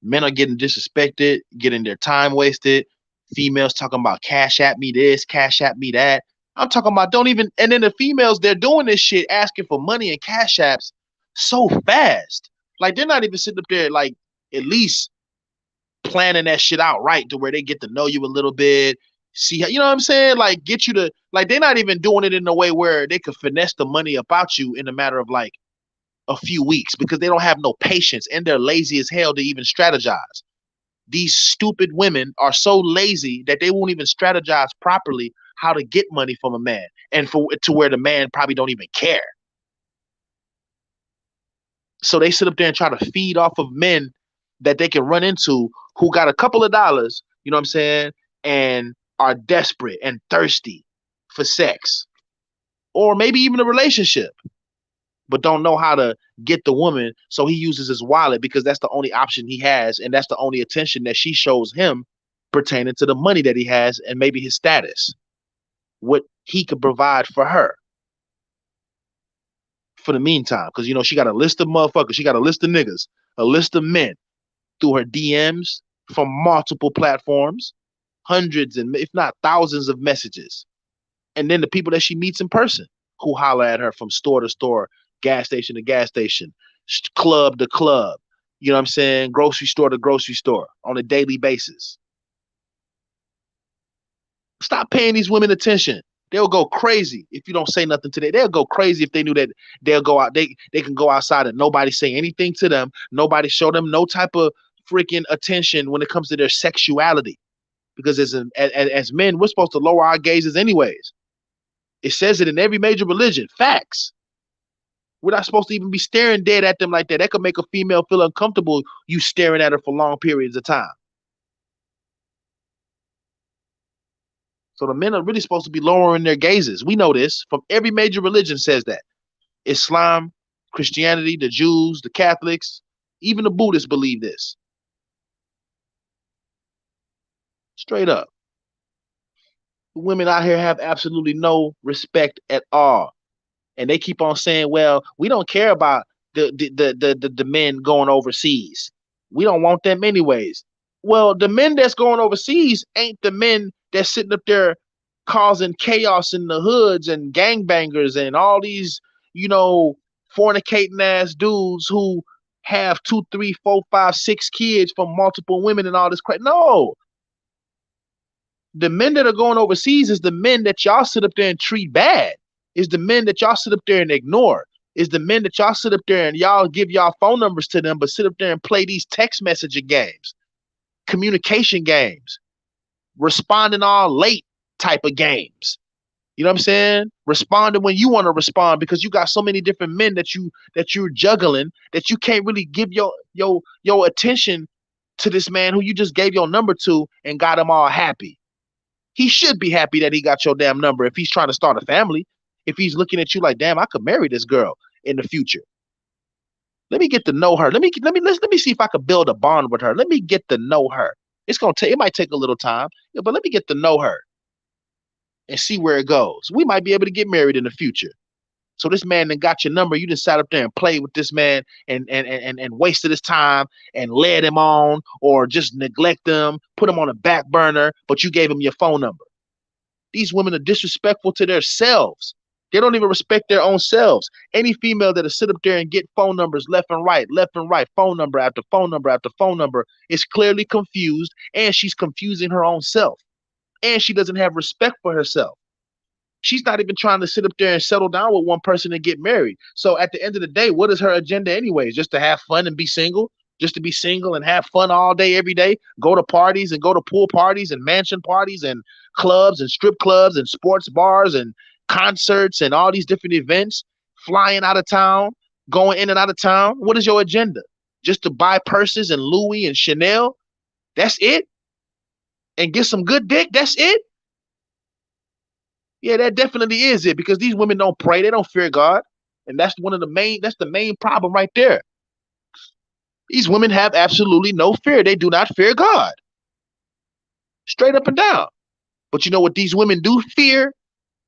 Men are getting disrespected, getting their time wasted. Females talking about cash at me this, cash at me that. I'm talking about don't even, and then the females, they're doing this shit, asking for money and cash apps so fast. Like, they're not even sitting up there, like, at least planning that shit out right to where they get to know you a little bit. See how, you know what I'm saying? Like, get you to, like, they're not even doing it in a way where they could finesse the money about you in a matter of like a few weeks, because they don't have no patience and they're lazy as hell to even strategize. These stupid women are so lazy that they won't even strategize properly how to get money from a man, and for to where the man probably don't even care. So they sit up there and try to feed off of men that they can run into who got a couple of dollars, you know what I'm saying, and are desperate and thirsty for sex, or maybe even a relationship, but don't know how to get the woman. So he uses his wallet because that's the only option he has, and that's the only attention that she shows him pertaining to the money that he has and maybe his status, what he could provide for her. for the meantime. Because, she got a list of motherfuckers. She got a list of niggas, a list of men through her DMs from multiple platforms, hundreds and if not thousands of messages. And then the people that she meets in person who holler at her from store to store, gas station to gas station, club to club, you know what I'm saying? Grocery store to grocery store on a daily basis. Stop paying these women attention. They'll go crazy if you don't say nothing to them. They'll go crazy if they knew that they'll go out. They can go outside and nobody say anything to them. Nobody show them no type of freaking attention when it comes to their sexuality. Because as men, we're supposed to lower our gazes anyways. It says it in every major religion. Facts. We're not supposed to even be staring dead at them like that. That could make a female feel uncomfortable, you staring at her for long periods of time. So the men are really supposed to be lowering their gazes. We know this from every major religion says that. Islam, Christianity, the Jews, the Catholics, even the Buddhists believe this. Straight up. The women out here have absolutely no respect at all. And they keep on saying, well, we don't care about the men going overseas. We don't want them anyways. Well, the men that's going overseas ain't the men that's sitting up there causing chaos in the hoods and gangbangers and all these, fornicating ass dudes who have 2, 3, 4, 5, 6 kids from multiple women and all this crap. No. The men that are going overseas is the men that y'all sit up there and treat bad. Is the men that y'all sit up there and ignore. Is the men that y'all sit up there and y'all give y'all phone numbers to them, but sit up there and play these text messaging games, communication games, responding all late type of games. You know what I'm saying? Responding when you want to respond because you got so many different men that you're juggling that you can't really give your attention to this man who you just gave your number to and got him all happy. He should be happy that he got your damn number if he's trying to start a family. If he's looking at you like, damn, I could marry this girl in the future. Let me get to know her. Let me see if I could build a bond with her. Let me get to know her. It might take a little time, but let me get to know her and see where it goes. We might be able to get married in the future. So this man then got your number. You just sat up there and played with this man and wasted his time and led him on or just neglect him, put him on a back burner, but you gave him your phone number. These women are disrespectful to themselves. They don't even respect their own selves. Any female that'll sit up there and get phone numbers left and right, phone number after phone number after phone number is clearly confused, and she's confusing her own self. And she doesn't have respect for herself. She's not even trying to sit up there and settle down with one person and get married. So at the end of the day, what is her agenda anyways? Just to have fun and be single? Just to be single and have fun all day, every day? Go to parties and go to pool parties and mansion parties and clubs and strip clubs and sports bars and concerts and all these different events, flying out of town, going in and out of town. What is your agenda? Just to buy purses and Louis and Chanel? That's it? And get some good dick? That's it? Yeah, that definitely is it, because these women don't pray. They don't fear God. And that's the main problem right there. These women have absolutely no fear. They do not fear God. Straight up and down. But you know what these women do fear?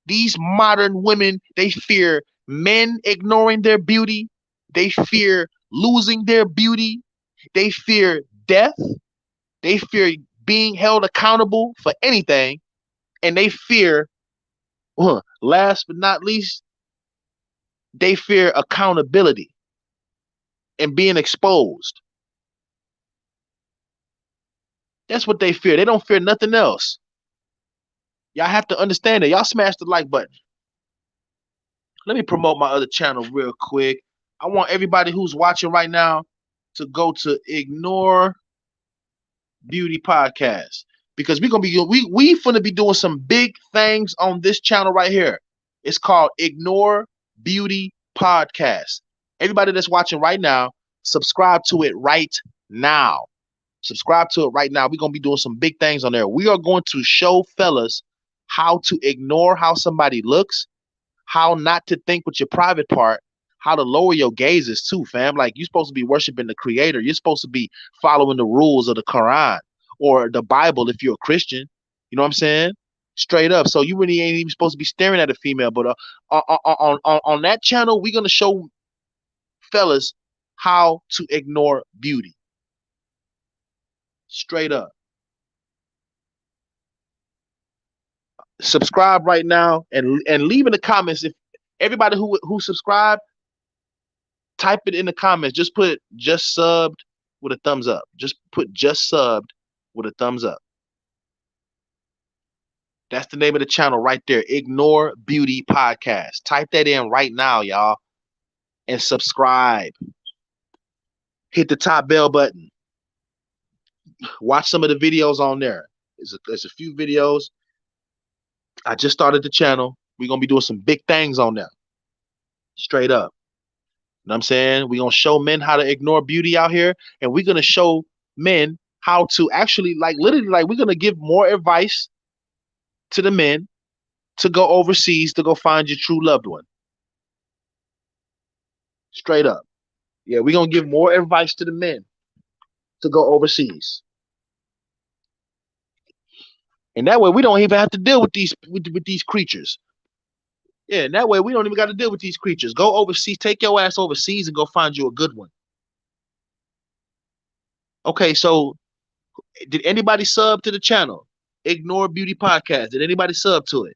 These modern women, they fear men ignoring their beauty. They fear losing their beauty. They fear death. They fear being held accountable for anything. And they fear, last but not least, they fear accountability and being exposed. That's what they fear. They don't fear nothing else. Y'all have to understand that. Y'all smash the like button. Let me promote my other channel real quick. I want everybody who's watching right now to go to Ignore Beauty Podcast, because we're gonna be we finna be doing some big things on this channel right here. It's called Ignore Beauty Podcast. Everybody that's watching right now, subscribe to it right now. Subscribe to it right now. We're gonna be doing some big things on there. We are going to show fellas how to ignore how somebody looks, how not to think with your private part, how to lower your gazes too, fam. Like, you're supposed to be worshiping the Creator. You're supposed to be following the rules of the Quran or the Bible if you're a Christian. You know what I'm saying? Straight up. So you really ain't even supposed to be staring at a female. But on that channel, we're gonna show fellas how to ignore beauty. Straight up. Subscribe right now and leave in the comments if everybody who subscribed, type it in the comments. Just put just subbed with a thumbs up. Just put just subbed with a thumbs up. That's the name of the channel right there. Ignore Beauty Podcast. Type that in right now, y'all, and subscribe. Hit the top bell button. Watch some of the videos on there. There's a few videos. I just started the channel. We're gonna be doing some big things on there. Straight up. You know what I'm saying? We're gonna show men how to ignore beauty out here, and we're gonna show men how to actually, like, literally, like, we're gonna give more advice to the men to go overseas to go find your true loved one. Straight up. Yeah, we're gonna give more advice to the men to go overseas. And that way we don't even have to deal with these creatures. Yeah, and that way we don't even got to deal with these creatures. Go overseas, take your ass overseas and go find you a good one. Okay, so did anybody sub to the channel? Ignore Beauty Podcast. Did anybody sub to it?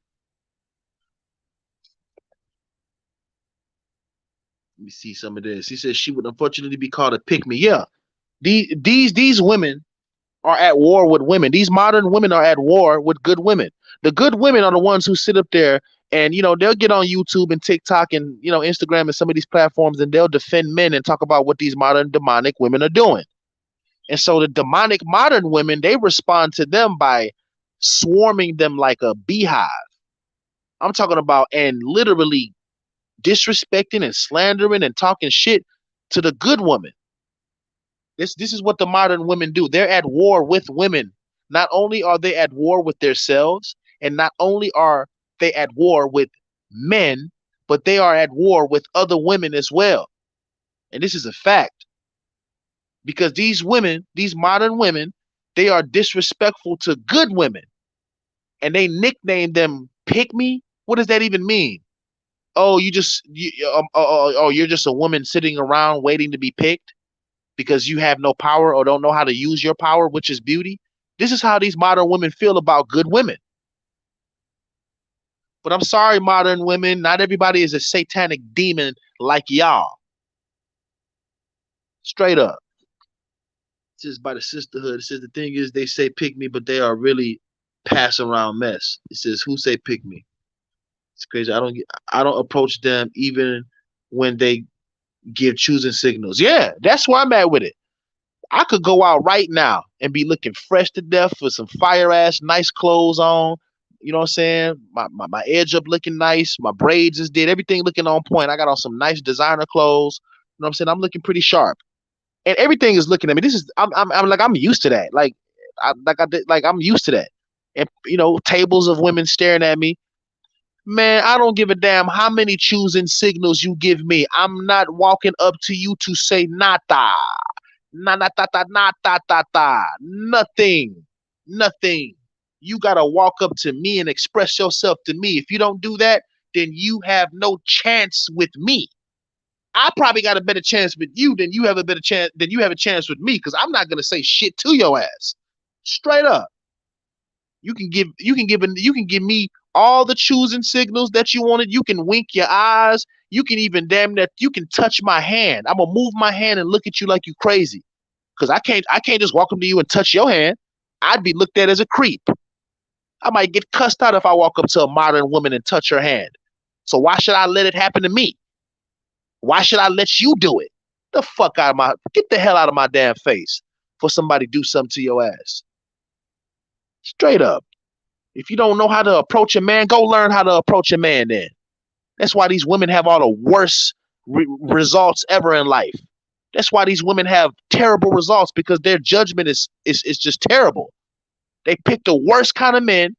Let me see some of this. He says she would unfortunately be called a pick-me. Yeah. These women are at war with women. These modern women are at war with good women. The good women are the ones who sit up there and, they'll get on YouTube and TikTok and, Instagram and some of these platforms, and they'll defend men and talk about what these modern demonic women are doing. And so the demonic modern women, they respond to them by swarming them like a beehive. I'm talking about, and literally disrespecting and slandering and talking shit to the good woman. This is what the modern women do. They're at war with women. Not only are they at war with themselves, and not only are they at war with men, but they are at war with other women as well. And this is a fact. Because these women, these modern women, they are disrespectful to good women. And they nickname them pick me. What does that even mean? Oh, you're just a woman sitting around waiting to be picked because you have no power or don't know how to use your power, which is beauty. This is how these modern women feel about good women. But I'm sorry, modern women, not everybody is a satanic demon like y'all. Straight up. It says by the sisterhood. It says the thing is they say pick me, but they are really pass around mess. It says who say pick me? It's crazy. I don't approach them even when they give choosing signals. Yeah, that's where I'm at with it. I could go out right now and be looking fresh to death with some fire ass nice clothes on. You know what I'm saying? My edge up looking nice. My braids is did. Everything looking on point. I got on some nice designer clothes. You know what I'm saying? I'm looking pretty sharp. And everything is looking at me. This is I'm used to that. I'm used to that. And tables of women staring at me. Man, I don't give a damn how many choosing signals you give me. I'm not walking up to you to say nada. Nada, nada, nothing. Nothing. You got to walk up to me and express yourself to me. If you don't do that, then you have no chance with me. I probably got a better chance with you than you have a chance with me, because I'm not going to say shit to your ass. Straight up. You can give me all the choosing signals that you wanted. You can wink your eyes. You can even you can touch my hand. I'm gonna move my hand and look at you like you crazy. Cause I can't just walk up to you and touch your hand. I'd be looked at as a creep. I might get cussed out if I walk up to a modern woman and touch her hand. So why should I let it happen to me? Why should I let you do it? Get the hell out of my damn face for somebody do something to your ass. Straight up. If you don't know how to approach a man, go learn how to approach a man then. That's why these women have all the worst results ever in life. That's why these women have terrible results, because their judgment is just terrible. They pick the worst kind of men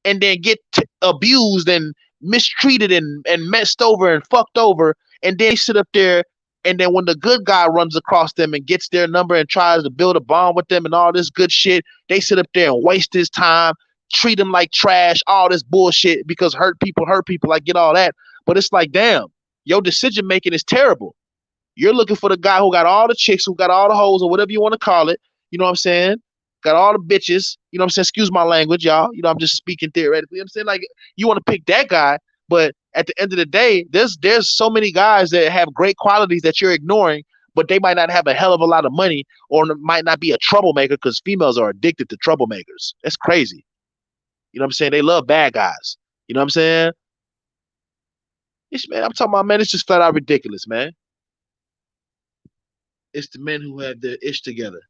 and then get abused and mistreated and messed over and fucked over. And then they sit up there, and then when the good guy runs across them and gets their number and tries to build a bond with them and all this good shit, they sit up there and waste his time, treat them like trash, all this bullshit because hurt people hurt people. I get all that, but it's like, damn, your decision making is terrible. You're looking for the guy who got all the chicks, who got all the hoes, or whatever you want to call it. You know what I'm saying? Got all the bitches. You know what I'm saying? Excuse my language, y'all. You know, I'm just speaking theoretically. You know what I'm saying? Like, you want to pick that guy, but at the end of the day, there's so many guys that have great qualities that you're ignoring, but they might not have a hell of a lot of money or might not be a troublemaker because females are addicted to troublemakers. That's crazy. You know what I'm saying? They love bad guys. You know what I'm saying? It's, man, I'm talking about, man, it's just flat out ridiculous, man. It's the men who have their ish together.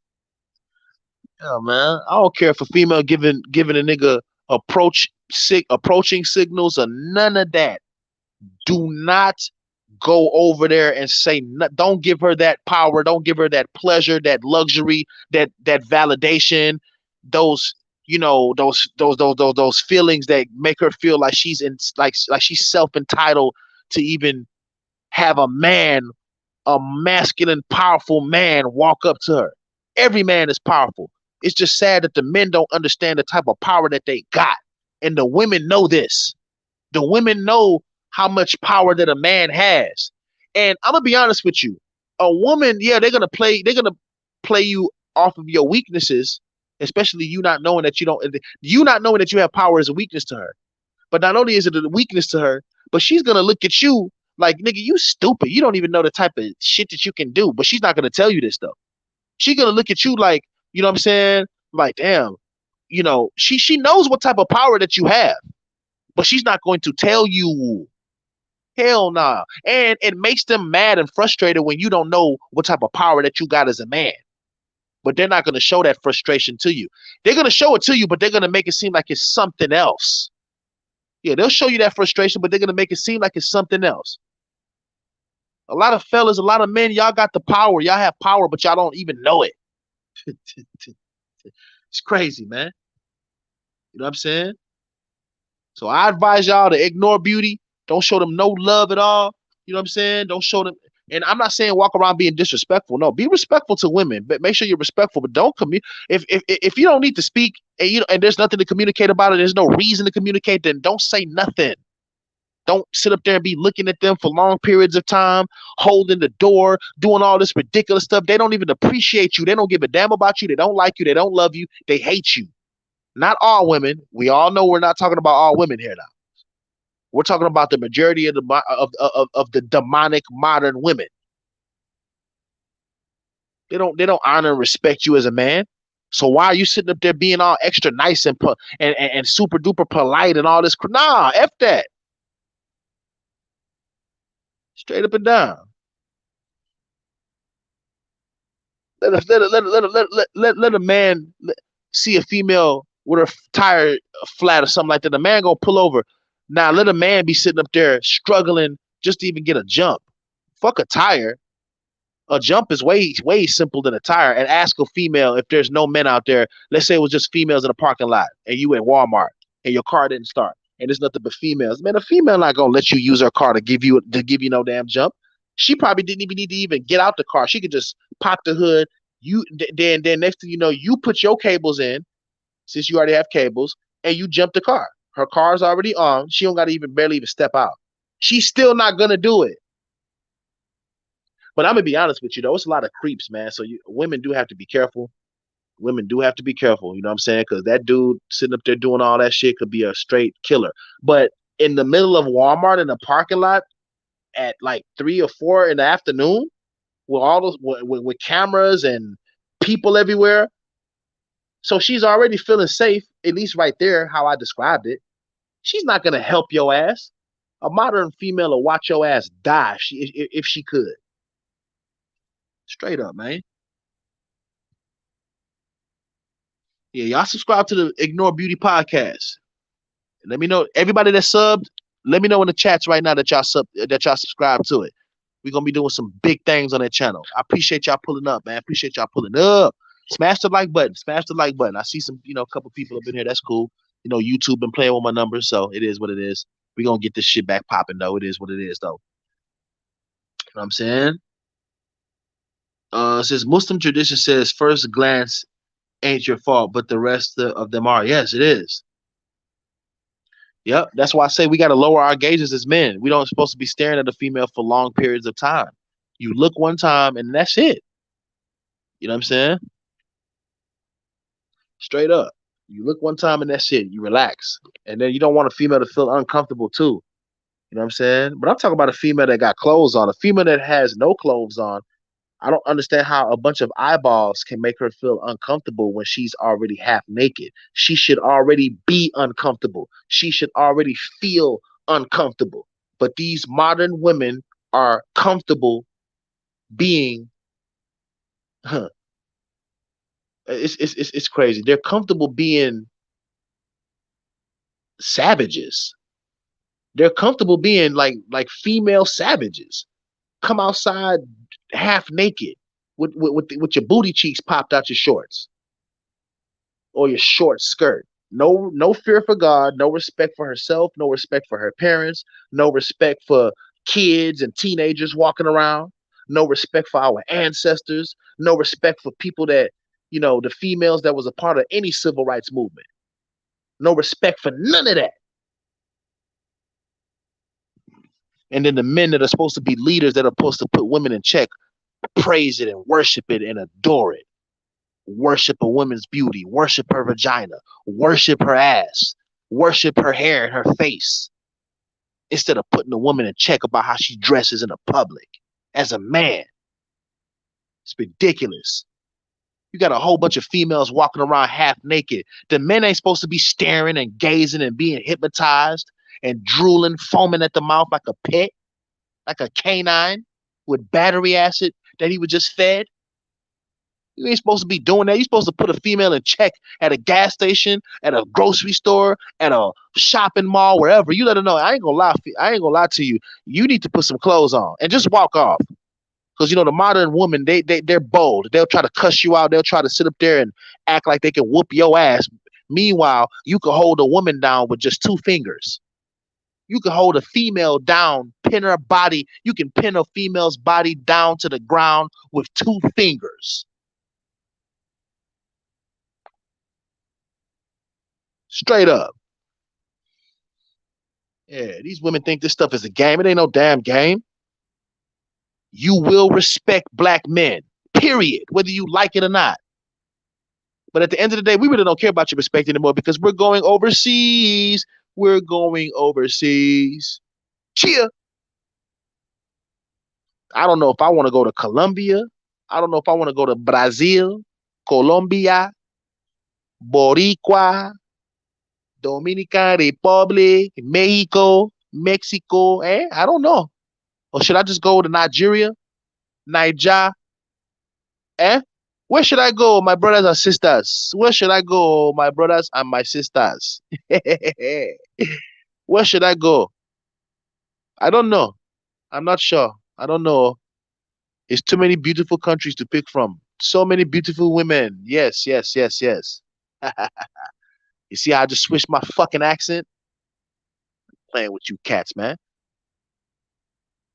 Yeah, man. I don't care if a female giving a nigga approaching signals or none of that. Do not go over there and say don't give her that power, don't give her that pleasure, that luxury, that validation, those those feelings that make her feel like she's in like she's self-entitled to even have a masculine, powerful man walk up to her. Every man is powerful. It's just sad that the men don't understand the type of power that they got. And the women know this. The women know how much power that a man has. And I'm gonna be honest with you. A woman, yeah, they're gonna play you off of your weaknesses, especially you not knowing that you have power is a weakness to her. But not only is it a weakness to her, but she's gonna look at you like, nigga, you stupid. You don't even know the type of shit that you can do. But she's not gonna tell you this though. She's gonna look at you like, you know what I'm saying? Like, damn, she knows what type of power that you have, but she's not going to tell you. Hell nah. And it makes them mad and frustrated when you don't know what type of power that you got as a man. But they're not gonna show that frustration to you. They're gonna show it to you, but they're gonna make it seem like it's something else. Yeah, they'll show you that frustration, but they're gonna make it seem like it's something else. A lot of fellas, a lot of men, y'all got the power. Y'all have power, but y'all don't even know it. It's crazy, man. You know what I'm saying? So I advise y'all to ignore beauty. Don't show them no love at all. You know what I'm saying? Don't show them. And I'm not saying walk around being disrespectful. No, be respectful to women, but make sure you're respectful. But don't if you don't need to speak and there's nothing to communicate about it, there's no reason to communicate. Then don't say nothing. Don't sit up there and be looking at them for long periods of time, holding the door, doing all this ridiculous stuff. They don't even appreciate you. They don't give a damn about you. They don't like you. They don't love you. They hate you. Not all women. We all know we're not talking about all women here now. We're talking about the majority of the demonic modern women. They don't honor and respect you as a man. So why are you sitting up there being all extra nice and super duper polite and all this? Nah, F that. Straight up and down. Let a man see a female with her tire flat or something like that. The man gonna pull over. Now let a man be sitting up there struggling just to even get a jump. Fuck a tire. A jump is way simple than a tire. And ask a female if there's no men out there. Let's say it was just females in a parking lot and you at Walmart and your car didn't start and there's nothing but females. Man, a female not gonna let you use her car to give you no damn jump. She probably didn't even need to even get out the car. She could just pop the hood. Then next thing you know, you put your cables in, since you already have cables, and you jump the car. Her car's already on. She don't got to even barely even step out. She's still not gonna do it. But I'm gonna be honest with you though, it's a lot of creeps, man. So women do have to be careful. Women do have to be careful. You know what I'm saying? Because that dude sitting up there doing all that shit could be a straight killer. But in the middle of Walmart in a parking lot at like 3 or 4 in the afternoon, with all those with cameras and people everywhere. So she's already feeling safe, at least right there, how I described it. She's not gonna help your ass. A modern female will watch your ass die if she could. Straight up, man. Yeah, y'all subscribe to the Ignore Beauty podcast. Let me know, everybody that subbed. Let me know in the chats right now that y'all subscribe to it. We're gonna be doing some big things on that channel. I appreciate y'all pulling up, man. Appreciate y'all pulling up. Smash the like button. Smash the like button. I see some, a couple people up in here. That's cool. YouTube been playing with my numbers, so it is what it is. We're gonna get this shit back popping though. It is what it is though. You know what I'm saying? It says Muslim tradition says first glance ain't your fault, but the rest of them are. Yes, it is. Yep. That's why I say we got to lower our gauges as men. We don't supposed to be staring at a female for long periods of time. You look one time and that's it. You know what I'm saying? Straight up. You look one time and that's it. You relax. And then you don't want a female to feel uncomfortable too. You know what I'm saying? But I'm talking about a female that got clothes on. A female that has no clothes on. I don't understand how a bunch of eyeballs can make her feel uncomfortable when she's already half naked. She should already be uncomfortable. She should already feel uncomfortable. But these modern women are comfortable being, huh, it's crazy. They're comfortable being savages. They're comfortable being like female savages. Come outside half naked with your booty cheeks popped out your shorts or your short skirt. No fear for God, no respect for herself, no respect for her parents, no respect for kids and teenagers walking around, no respect for our ancestors, no respect for people that, the females that was a part of any civil rights movement. No respect for none of that. And then the men that are supposed to be leaders that are supposed to put women in check praise it and worship it and adore it. Worship a woman's beauty, worship her vagina, worship her ass, worship her hair and her face, instead of putting a woman in check about how she dresses in the public as a man. It's ridiculous. You got a whole bunch of females walking around half naked. The men ain't supposed to be staring and gazing and being hypnotized and drooling, foaming at the mouth like a pet, like a canine with battery acid that he was just fed. You ain't supposed to be doing that. You're supposed to put a female in check at a gas station, at a grocery store, at a shopping mall, wherever. You let her know. I ain't gonna lie. I ain't gonna lie to you. You need to put some clothes on and just walk off. Because the modern woman, they're bold. They'll try to cuss you out. They'll try to sit up there and act like they can whoop your ass. Meanwhile, you can hold a woman down with just 2 fingers. You can hold a female down, pin her body. You can pin a female's body down to the ground with 2 fingers. Straight up. Yeah, these women think this stuff is a game. It ain't no damn game. You will respect black men, period, whether you like it or not. But at the end of the day, we really don't care about your respect anymore because we're going overseas. We're going overseas. Cheer. I don't know if I want to go to Colombia. I don't know if I want to go to Brazil, Colombia, Boricua, Dominican Republic, Mexico, Mexico. I don't know. Or should I just go to Nigeria, Niger? Where should I go, my brothers and sisters? Where should I go, my brothers and my sisters? Where should I go? I don't know. I'm not sure. I don't know. It's too many beautiful countries to pick from. So many beautiful women. Yes, yes, yes, yes. You see how I just switched my fucking accent? Playing with you cats, man.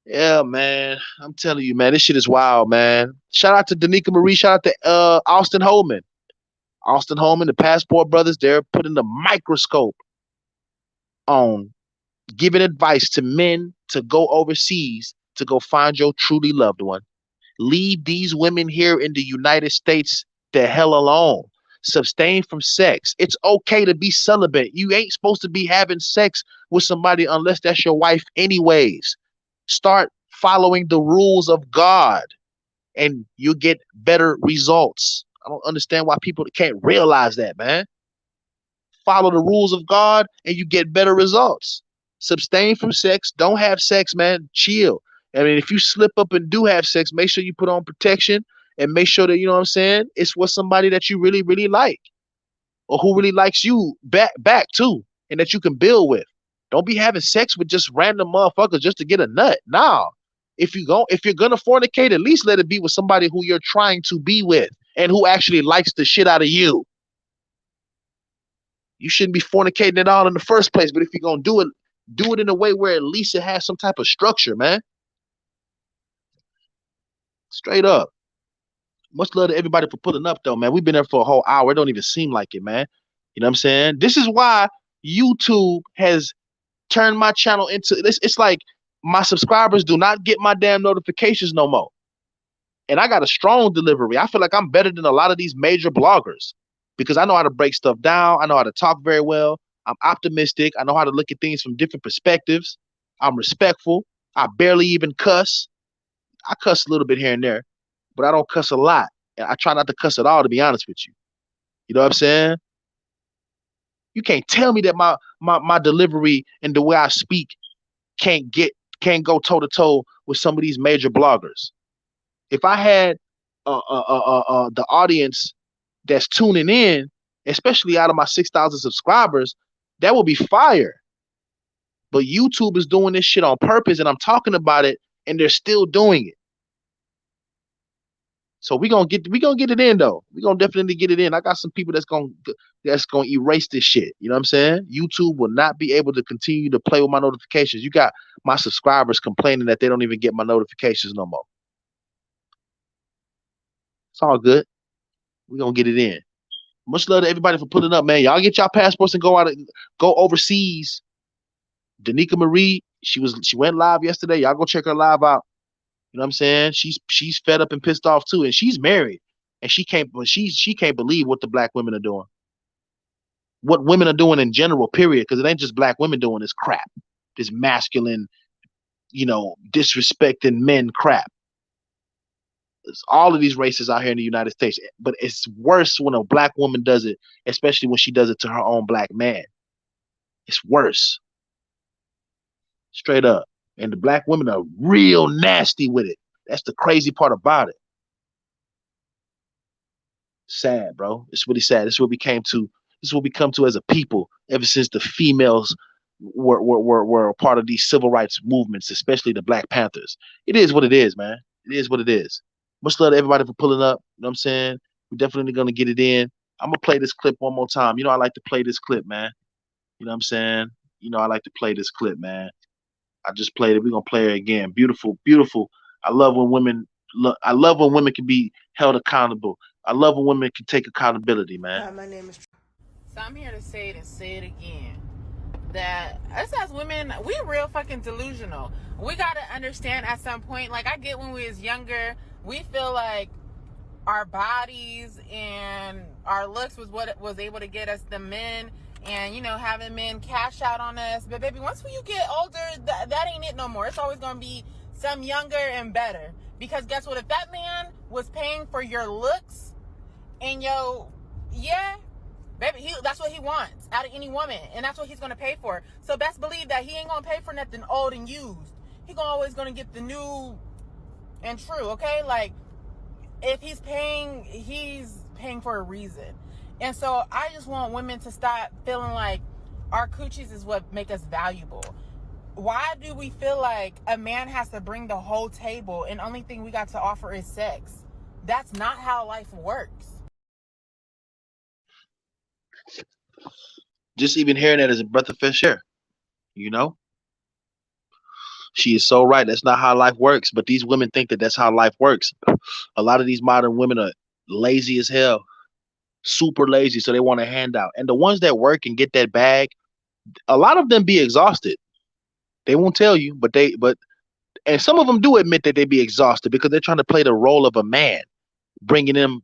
Yeah, man. I'm telling you, man, this shit is wild, man. Shout out to Nieka Marie. Shout out to Austin Holman. Austin Holman, the Passport Brothers, they're putting the microscope on giving advice to men to go overseas to go find your truly loved one. Leave these women here in the United States the hell alone. Abstain from sex. It's okay to be celibate. You ain't supposed to be having sex with somebody unless that's your wife anyways. Start following the rules of God and you get better results. I don't understand why people can't realize that, man. Follow the rules of God and you get better results. Abstain from sex. Don't have sex, man. Chill. I mean, if you slip up and do have sex, make sure you put on protection and make sure that, you know what I'm saying, it's with somebody that you really, really like or who really likes you back too and that you can build with. Don't be having sex with just random motherfuckers just to get a nut. Nah. If you're gonna fornicate, at least let it be with somebody who you're trying to be with and who actually likes the shit out of you. You shouldn't be fornicating at all in the first place. But if you're gonna do it in a way where at least it has some type of structure, man. Straight up. Much love to everybody for pulling up, though, man. We've been there for a whole hour. It don't even seem like it, man. You know what I'm saying? This is why YouTube has turned my channel into this. It's like my subscribers do not get my damn notifications no more. And I got a strong delivery. I feel like I'm better than a lot of these major bloggers because I know how to break stuff down. I know how to talk very well. I'm optimistic. I know how to look at things from different perspectives. I'm respectful. I barely even cuss. I cuss a little bit here and there, but I don't cuss a lot. And I try not to cuss at all, to be honest with you. You know what I'm saying? You can't tell me that my delivery and the way I speak can't go toe to toe with some of these major bloggers. If I had the audience that's tuning in, especially out of my 6,000 subscribers, that will be fire. But YouTube is doing this shit on purpose, and I'm talking about it, and they're still doing it. So we gonna get it in though. We gonna definitely get it in. I got some people that's gonna erase this shit. You know what I'm saying? YouTube will not be able to continue to play with my notifications. You got my subscribers complaining that they don't even get my notifications no more. It's all good. We gonna get it in. Much love to everybody for pulling up, man. Y'all get y'all passports and go overseas. Nieka Marie, she went live yesterday. Y'all go check her live out. You know what I'm saying? She's fed up and pissed off too, and she's married, and she can't believe what the black women are doing. What women are doing in general, period, because it ain't just black women doing this crap, this masculine, disrespecting men crap. It's all of these races out here in the United States, but it's worse when a black woman does it, especially when she does it to her own black man. It's worse. Straight up. And the black women are real nasty with it. That's the crazy part about it. Sad, bro. It's really sad. This is what we came to. This is what we come to as a people ever since the females were a part of these civil rights movements, especially the Black Panthers. It is what it is, man. It is what it is. Much love to everybody for pulling up. You know what I'm saying? We're definitely going to get it in. I'm going to play this clip one more time. I like to play this clip, man. You know what I'm saying? I like to play this clip, man. I just played it. We're going to play it again. Beautiful, beautiful. I love when women can be held accountable. I love when women can take accountability, man. Hi, my name is... So I'm here to say it and say it again. That us as women, we real fucking delusional. We gotta understand at some point, like I get when we was younger, we feel like our bodies and our looks was what was able to get us the men and, having men cash out on us. But baby, once you get older, that ain't it no more. It's always gonna be some younger and better. Because guess what? If that man was paying for your looks and baby, that's what he wants out of any woman, and that's what he's gonna pay for. So best believe that he ain't gonna pay for nothing old and used. He always gonna get the new and true. Okay, like if he's paying for a reason. And so I just want women to stop feeling like our coochies is what make us valuable. Why do we feel like a man has to bring the whole table and only thing we got to offer is sex? That's not how life works. Just even hearing that is a breath of fresh air. She is so right. That's not how life works. But these women think that that's how life works. A lot of these modern women are lazy as hell, super lazy. So they want a handout. And the ones that work and get that bag, a lot of them be exhausted. They won't tell you, and some of them do admit that they be exhausted because they're trying to play the role of a man, bringing in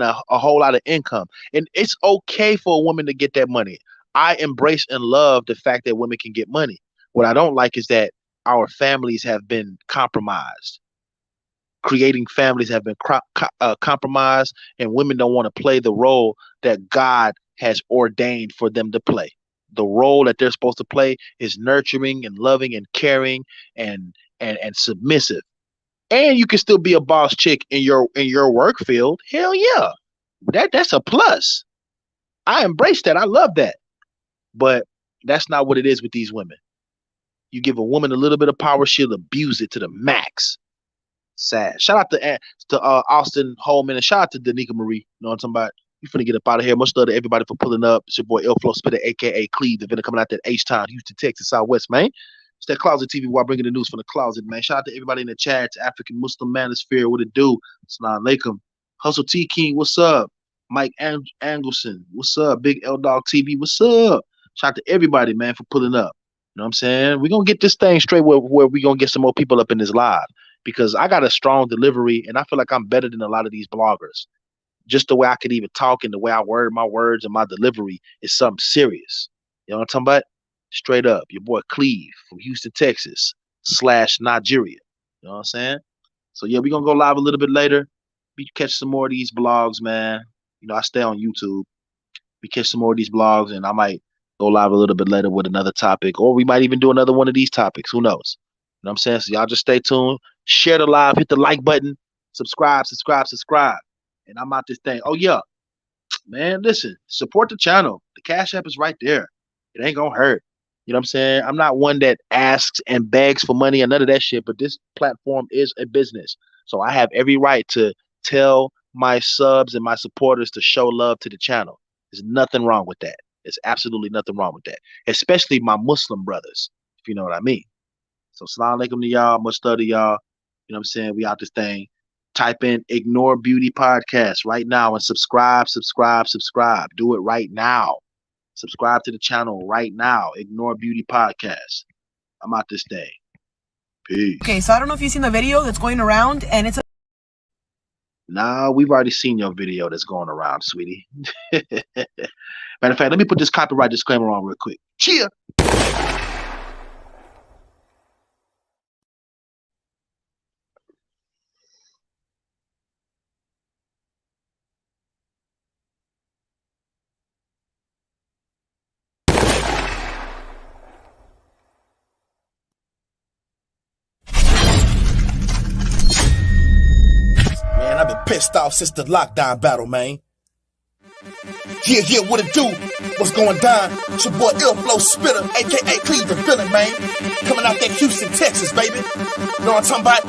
a whole lot of income. And it's okay for a woman to get that money. I embrace and love the fact that women can get money. What I don't like is that our families have been compromised. Creating families have been compromised, and women don't want to play the role that God has ordained for them to play. The role that they're supposed to play is nurturing and loving and caring and submissive. And you can still be a boss chick in your work field. Hell yeah. That's a plus. I embrace that. I love that. But that's not what it is with these women. You give a woman a little bit of power, she'll abuse it to the max. Sad. Shout out to Austin Holman and shout out to Nieka Marie. You know what I'm talking about? You finna get up out of here. Much love to everybody for pulling up. It's your boy Flow Spitter, aka Cleve, the vendor coming out that H-Town, Houston, Texas, Southwest, man. It's that Closet TV while bringing the news from the closet, man. Shout out to everybody in the chat. It's African Muslim Manosphere. What it do? Assalamu alaikum. Hustle T King, what's up? Mike Angelson, what's up? Big L Dog TV, what's up? Shout out to everybody, man, for pulling up. You know what I'm saying? We're gonna get this thing straight where we're gonna get some more people up in this live because I got a strong delivery and I feel like I'm better than a lot of these bloggers. Just the way I could even talk and the way I word my words and my delivery is something serious. You know what I'm talking about? Straight up. Your boy Cleve from Houston, Texas / Nigeria. You know what I'm saying? So yeah, we're gonna go live a little bit later. We catch some more of these blogs, man. You know, I stay on YouTube. We catch some more of these blogs and I might go live a little bit later with another topic, or we might even do another one of these topics. Who knows? You know what I'm saying? So y'all just stay tuned. Share the live, hit the like button, subscribe. And I'm out this thing. Oh yeah, man, listen, support the channel. The Cash App is right there. It ain't gonna hurt. You know what I'm saying? I'm not one that asks and begs for money or none of that shit, but this platform is a business. So I have every right to tell my subs and my supporters to show love to the channel. There's nothing wrong with that. There's absolutely nothing wrong with that. Especially my Muslim brothers, if you know what I mean. So salam alaikum to y'all, much love to y'all. You know what I'm saying? We out this thing. Type in Ignore Beauty Podcast right now and subscribe. Do it right now. Subscribe to the channel right now. Ignore Beauty Podcast. I'm out this thing. Peace. Okay, so I don't know if you've seen the video that's going around, and it's Nah, we've already seen your video that's going around, sweetie. Matter of fact, let me put this copyright disclaimer on real quick. Cheer. Man, I've been pissed off since the lockdown battle, man. Yeah, what it do? What's going down? It's your boy Illflow Spitter, aka Cleveland Villain, man. Coming out that Houston, Texas, baby. Know what I'm talking about?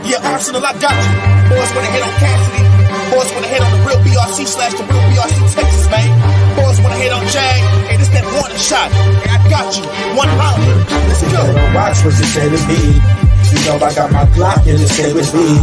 Yeah, Arsenal, I got you. Boys wanna hit on Cassidy. Boys wanna hit on the real BRC / the real BRC Texas, man. Boys wanna hit on Jag. Hey, this that warning shot. Hey, I got you. One rounder. Let's go. Watch what you say to me. You know I got my Glock and it stay with me.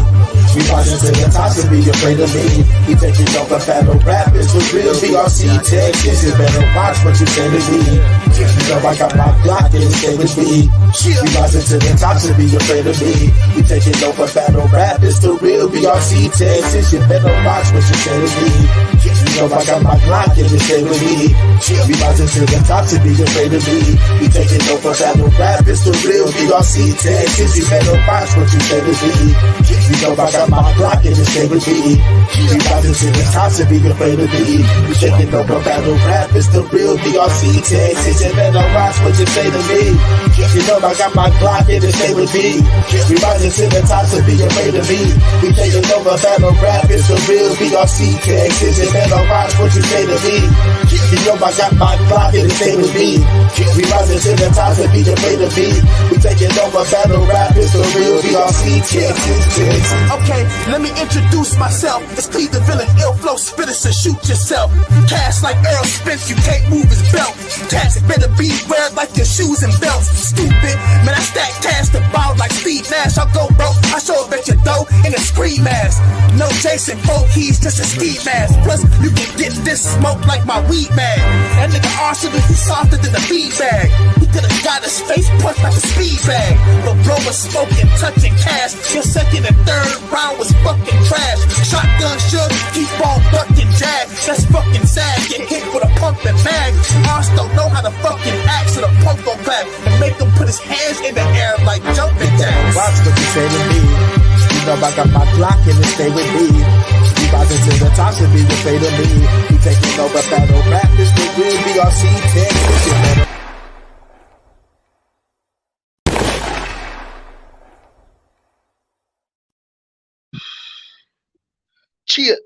We marching to the top to be afraid of me. We taking over battle rappers with real BRC Texas. You better watch what you say to me. You know I got my Glock and it stay with me. We marching to the top to be afraid of me. We taking over battle rappers to real BRC Texas. You better watch what you say to me. You know I got my Glock and it stay with me. We marching to the top to be afraid of me. We taking over battle rappers to real BRC Texas. You better watch what you say to me. You know I got my Glock and it stay with me. We rising to the top to be afraid of me. We taking over battle rappers to real BRC Texas. You better watch what you say to me. You know I got my Glock and it stay with me. We rising to the top to be afraid of me. We taking over battle rappers to real BRC Texas. You better watch what you say to me. You know I got my Glock and it stay with me. We rising to the top to be afraid of me. We taking over battle rappers to real BRC Texas. Okay, let me introduce myself. It's Cleve the Villain, Illflow Spitter, so shoot yourself. Cash like Earl Spence, you can't move his belt. Cash better be wear like your shoes and belts. Stupid, man, I stack cash to ball like Steve Nash. I'll go broke, I show up at your dough in a scream mask. No Jason, 4 keys, just a ski mask. Plus, you can get this smoke like my weed man. That nigga Arsenal, he's softer than a bead bag. He could've got his face punched like a speed bag. But bro was smoking, touching cash. Your second and third round was fucking trash. Shotgun shook, keep on ducking Jag. That's fucking sad, get hit with a pump and mag. Arse don't know how to fucking act, so the pump gon' clap and make him put his hands in the air like jumping jacks. Watch what you say to me. You know I got my Glock and it stay with me. We rising to the top to be afraid of me. We taking over battle rappers with real BRC Texas. You better Cheer.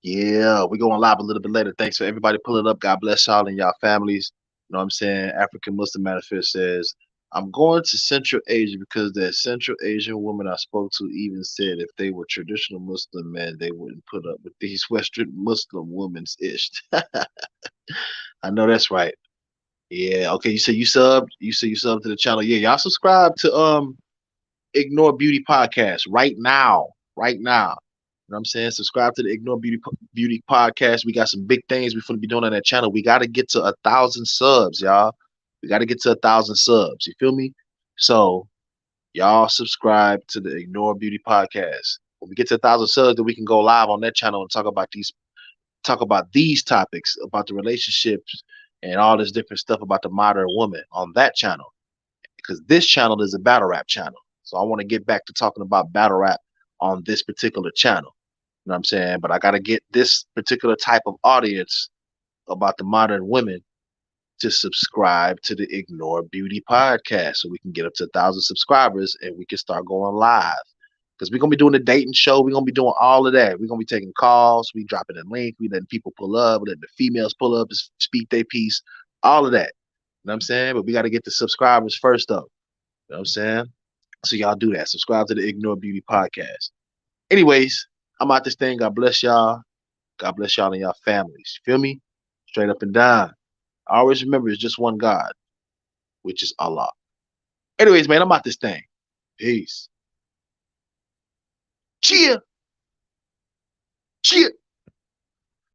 Yeah, we're going live a little bit later. Thanks for everybody pulling up. God bless y'all and y'all families. You know what I'm saying? African Muslim Manifest says, I'm going to Central Asia because that Central Asian woman I spoke to even said if they were traditional Muslim men, they wouldn't put up with these Western Muslim women's ish. I know that's right. Yeah, okay. You say you subbed. You say you subbed to the channel. Yeah, y'all subscribe to Ignore Beauty Podcast right now. Right now. know what I'm saying? Subscribe to the Ignore Beauty podcast. We got some big things we're gonna be doing on that channel. We gotta get to 1,000 subs, y'all. We gotta get to 1,000 subs. You feel me? So y'all subscribe to the Ignore Beauty podcast. When we get to 1,000 subs, then we can go live on that channel and talk about these topics, about the relationships and all this different stuff about the modern woman on that channel. Because this channel is a battle rap channel. So I want to get back to talking about battle rap on this particular channel. You know what I'm saying? But I got to get this particular type of audience about the modern women to subscribe to the Ignore Beauty podcast so we can get up to 1,000 subscribers and we can start going live. Because we're going to be doing a dating show. We're going to be doing all of that. We're going to be taking calls. We dropping a link. We letting people pull up. We letting the females pull up and speak their piece. All of that. You know what I'm saying? But we got to get the subscribers first, though. You know what I'm saying? So y'all do that. Subscribe to the Ignore Beauty podcast. Anyways, I'm out this thing. God bless y'all. God bless y'all and y'all families. You feel me? Straight up and down. Always remember, it's just one God, which is Allah. Anyways, man, I'm out this thing. Peace. Cheer. Cheer.